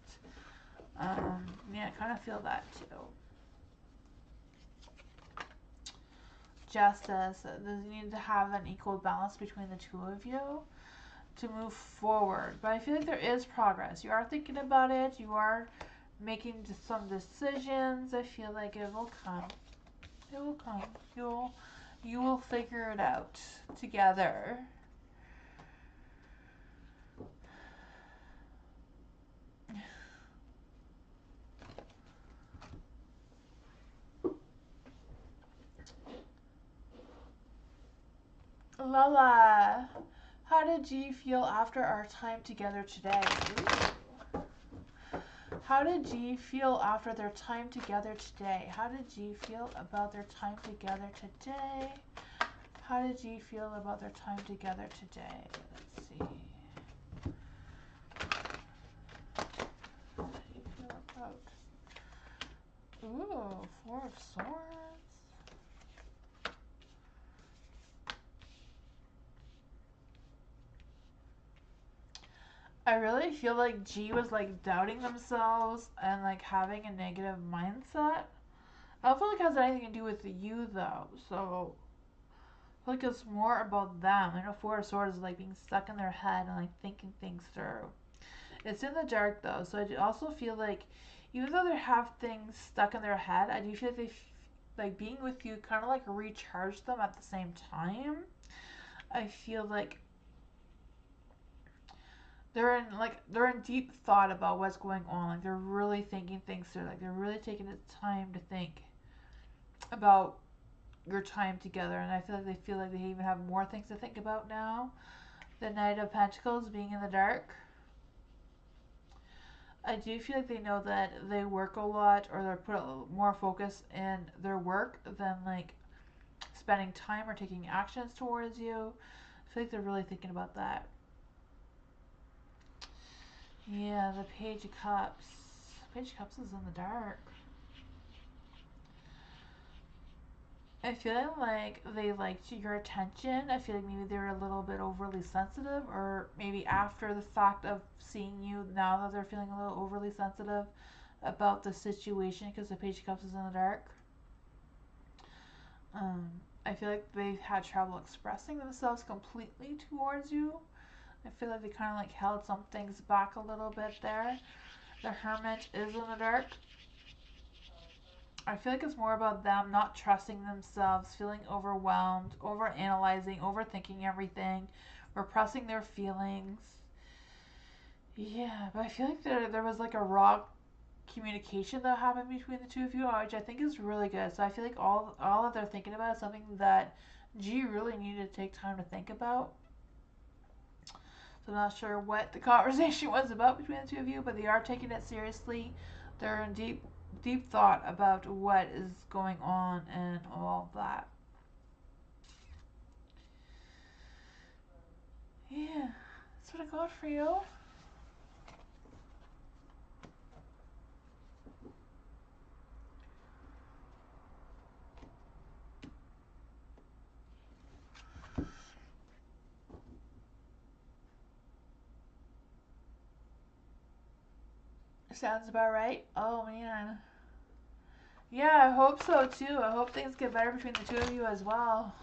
Yeah, I kind of feel that too. Justice. You need to have an equal balance between the two of you to move forward. But I feel like there is progress. You are thinking about it. You are making some decisions. I feel like it will come. It will come. You will figure it out together. Lala, how did G feel after our time together today? Ooh. How did G feel after their time together today? How did G feel about their time together today? How did G feel about their time together today? Let's see. How do you feel about... Ooh, Four of Swords. I really feel like G was like doubting themselves and like having a negative mindset. I don't feel like it has anything to do with you though, so I feel like it's more about them. I know Four of Swords is like being stuck in their head and like thinking things through. It's in the dark though, so I also feel like even though they have things stuck in their head, I do feel like like being with you kind of like recharge them at the same time. I feel like they're in deep thought about what's going on. Like they're really thinking things through. Like they're really taking the time to think about your time together. And I feel like they even have more things to think about now. The Knight of Pentacles being in the dark. I do feel like they know that they work a lot, or they put a little more focus in their work than like spending time or taking actions towards you. I feel like they're really thinking about that. Yeah, the Page of Cups. Page of Cups is in the dark. I feel like they liked your attention. I feel like maybe they were a little bit overly sensitive, or maybe after the fact of seeing you, now that they're feeling a little overly sensitive about the situation because the Page of Cups is in the dark. I feel like they've had trouble expressing themselves completely towards you. I feel like they kind of like held some things back a little bit there. The Hermit is in the dark. I feel like it's more about them not trusting themselves, feeling overwhelmed, over analyzing, overthinking everything, repressing their feelings. Yeah, but I feel like there was like a raw communication that happened between the two of you, which I think is really good. So I feel like all that they're thinking about is something that G really needed to take time to think about. So I'm not sure what the conversation was about between the two of you, but they are taking it seriously. They're in deep thought about what is going on and all of that. Yeah, that's what I got for you. Sounds about right. Oh man. Yeah, I hope so too. I hope things get better between the two of you as well.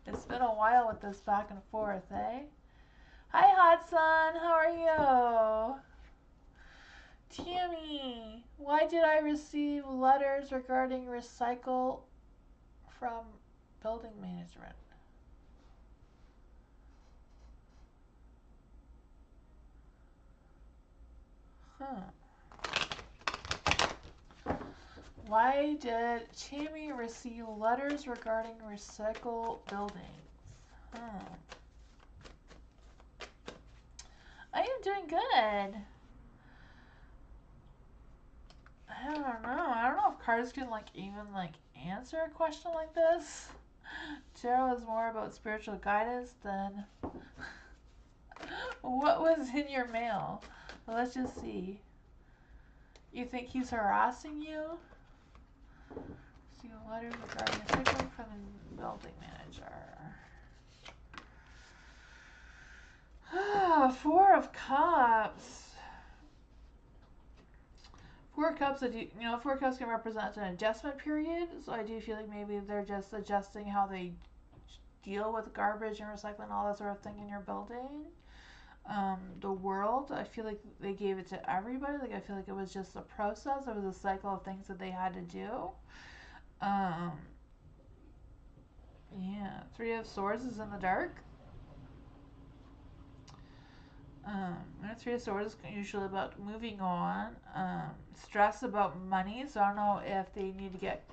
It's been a while with this back and forth, eh? Hi, Hudson. How are you? Tammy, why did I receive letters regarding recycle from building management? Huh. Why did Tammy receive letters regarding recycle buildings? Huh. I am doing good. I don't know. I don't know if cards can even answer a question like this. Tarot is more about spiritual guidance than what was in your mail. Well, let's just see. You think he's harassing you? See a letter regarding a signal from the building manager. Four of Cups. Four Cups, Four Cups can represent an adjustment period. So I do feel like maybe they're just adjusting how they deal with garbage and recycling, all that sort of thing in your building. The world, I feel like they gave it to everybody. Like I feel like it was just a process. It was a cycle of things that they had to do. Um, yeah, Three of Swords is in the dark. And Three of Swords is usually about moving on. Stress about money. So I don't know if they need to get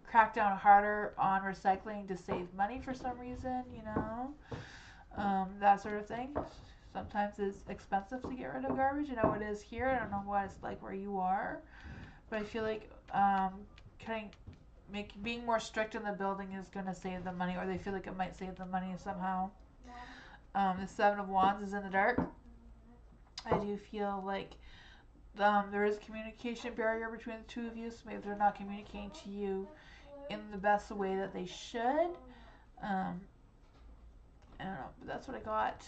crack down harder on recycling to save money for some reason. That sort of thing. Sometimes it's expensive to get rid of garbage. You know it is here. I don't know what it's like where you are, but I feel like being more strict in the building is going to save them money, or they feel like it might save them money somehow. The Seven of Wands is in the dark. I do feel like there is a communication barrier between the two of you, so maybe they're not communicating to you in the best way that they should. Um, I don't know, but that's what I got.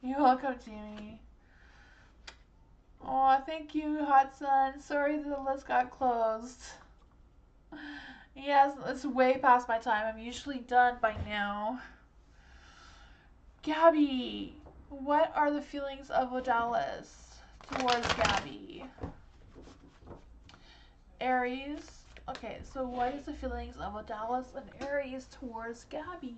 You're welcome, Jamie. Oh, thank you, Hudson. Sorry that the list got closed. Yes, it's way past my time. I'm usually done by now. Gabby, what are the feelings of Odalis towards Gabby? Aries. Okay, so what is the feelings of Odalis and Aries towards Gabby?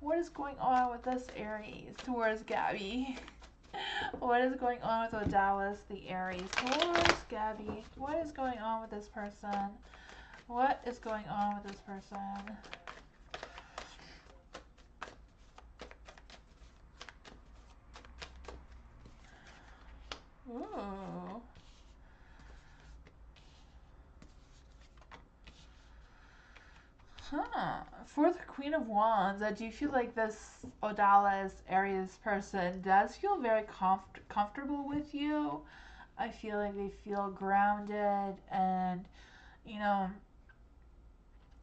What is going on with this Aries towards Gabby? What is going on with Odalis, the Aries, towards Gabby? What is going on with this person? What is going on with this person? Ooh. Huh. For the Queen of Wands, I do feel like this Odalis Aries person does feel very comfortable with you. I feel like they feel grounded and, you know,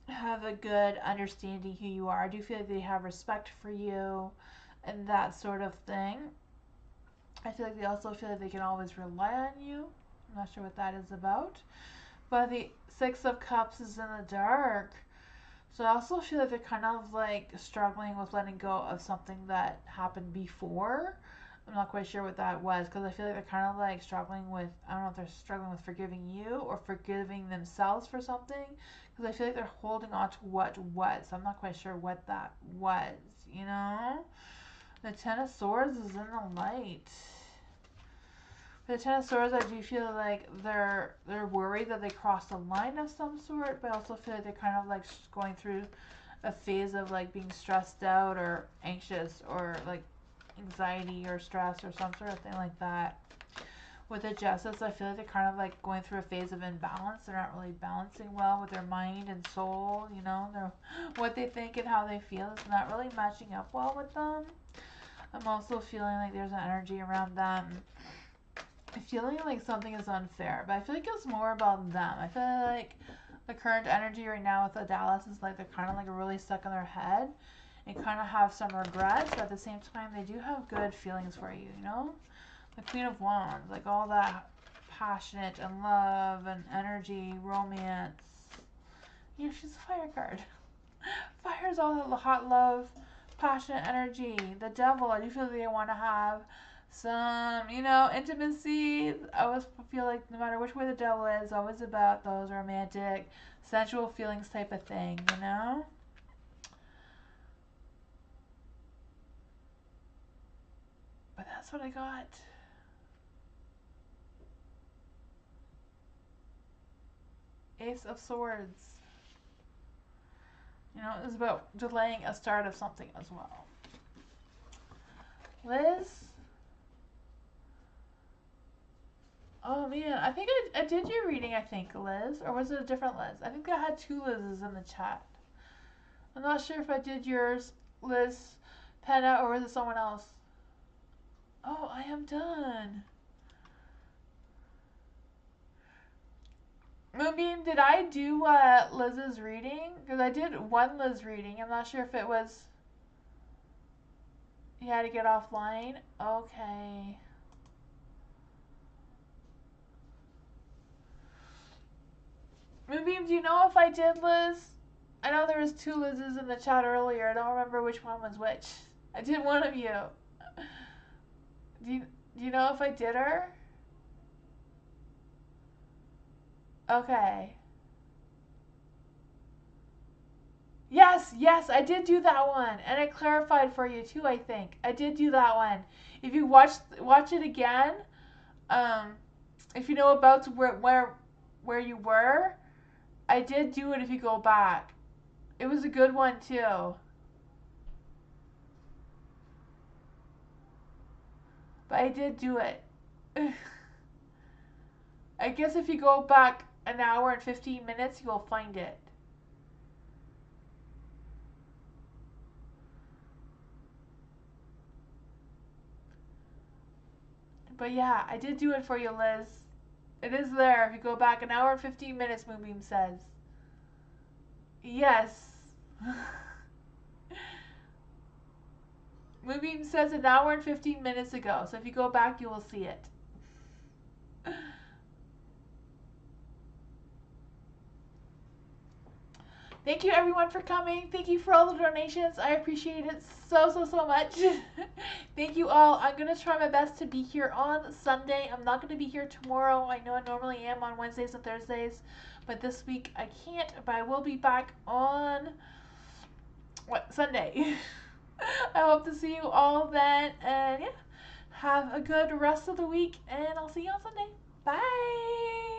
have a good understanding who you are. I do feel like they have respect for you and that sort of thing. I feel like they also feel like they can always rely on you. I'm not sure what that is about. But the Six of Cups is in the dark. So I also feel like they're kind of like struggling with letting go of something that happened before. I'm not quite sure what that was because I feel like they're kind of like struggling with, I don't know if they're struggling with forgiving you or forgiving themselves for something because I feel like they're holding on to what was. I'm not quite sure what that was, you know? The Ten of Swords is in the light. For the Ten of Swords, I do feel like they're worried that they crossed a line of some sort, but I also feel like they're kind of like going through a phase of like being stressed out or anxious or like anxiety or stress or some sort of thing like that. With the Justice, I feel like they're kind of like going through a phase of imbalance. They're not really balancing well with their mind and soul, you know. What they think and how they feel is not really matching up well with them. I'm also feeling like there's an energy around them. I'm feeling like something is unfair, but I feel like it's more about them. I feel like the current energy right now with the Dallas is like they're kind of like really stuck in their head and kind of have some regrets, but at the same time they do have good feelings for you, you know? The Queen of Wands, like all that passionate and love and energy, romance. You know, she's a fire card. Fire is all the hot love, passionate energy. The Devil, I do feel like they want to have some, you know, intimacy. I always feel like no matter which way the Devil is, always about those romantic, sensual feelings type of thing, you know? But that's what I got. Ace of Swords. You know, it's about delaying a start of something as well. Liz? Oh man, I think I did your reading, I think, Liz. Or was it a different Liz? I think I had two Liz's in the chat. I'm not sure if I did yours, Liz Penna, or was it someone else? Oh, I am done. Moonbeam, did I do Liz's reading? Because I did one Liz reading. I'm not sure if it was... You had to get offline? Okay. Moonbeam, do you know if I did Liz? I know there was two Liz's in the chat earlier. I don't remember which one was which. I did one of you. Do you know if I did her? Okay. Yes, I did do that one, and I clarified for you too. I think I did do that one. If you watch it again, um, if you know about where you were, I did do it. If you go back, it was a good one too. But I did do it. I guess if you go back an hour and 15 minutes, you'll find it. But yeah, I did do it for you, Liz. It is there. If you go back an hour and 15 minutes, Moonbeam says. Yes. Moonbeam says an hour and 15 minutes ago. So if you go back, you will see it. Thank you everyone for coming. Thank you for all the donations. I appreciate it so much. Thank you all. I'm going to try my best to be here on Sunday. I'm not going to be here tomorrow. I know I normally am on Wednesdays and Thursdays, but this week I can't. But I will be back on Sunday. I hope to see you all then. And yeah, have a good rest of the week, and I'll see you on Sunday. Bye.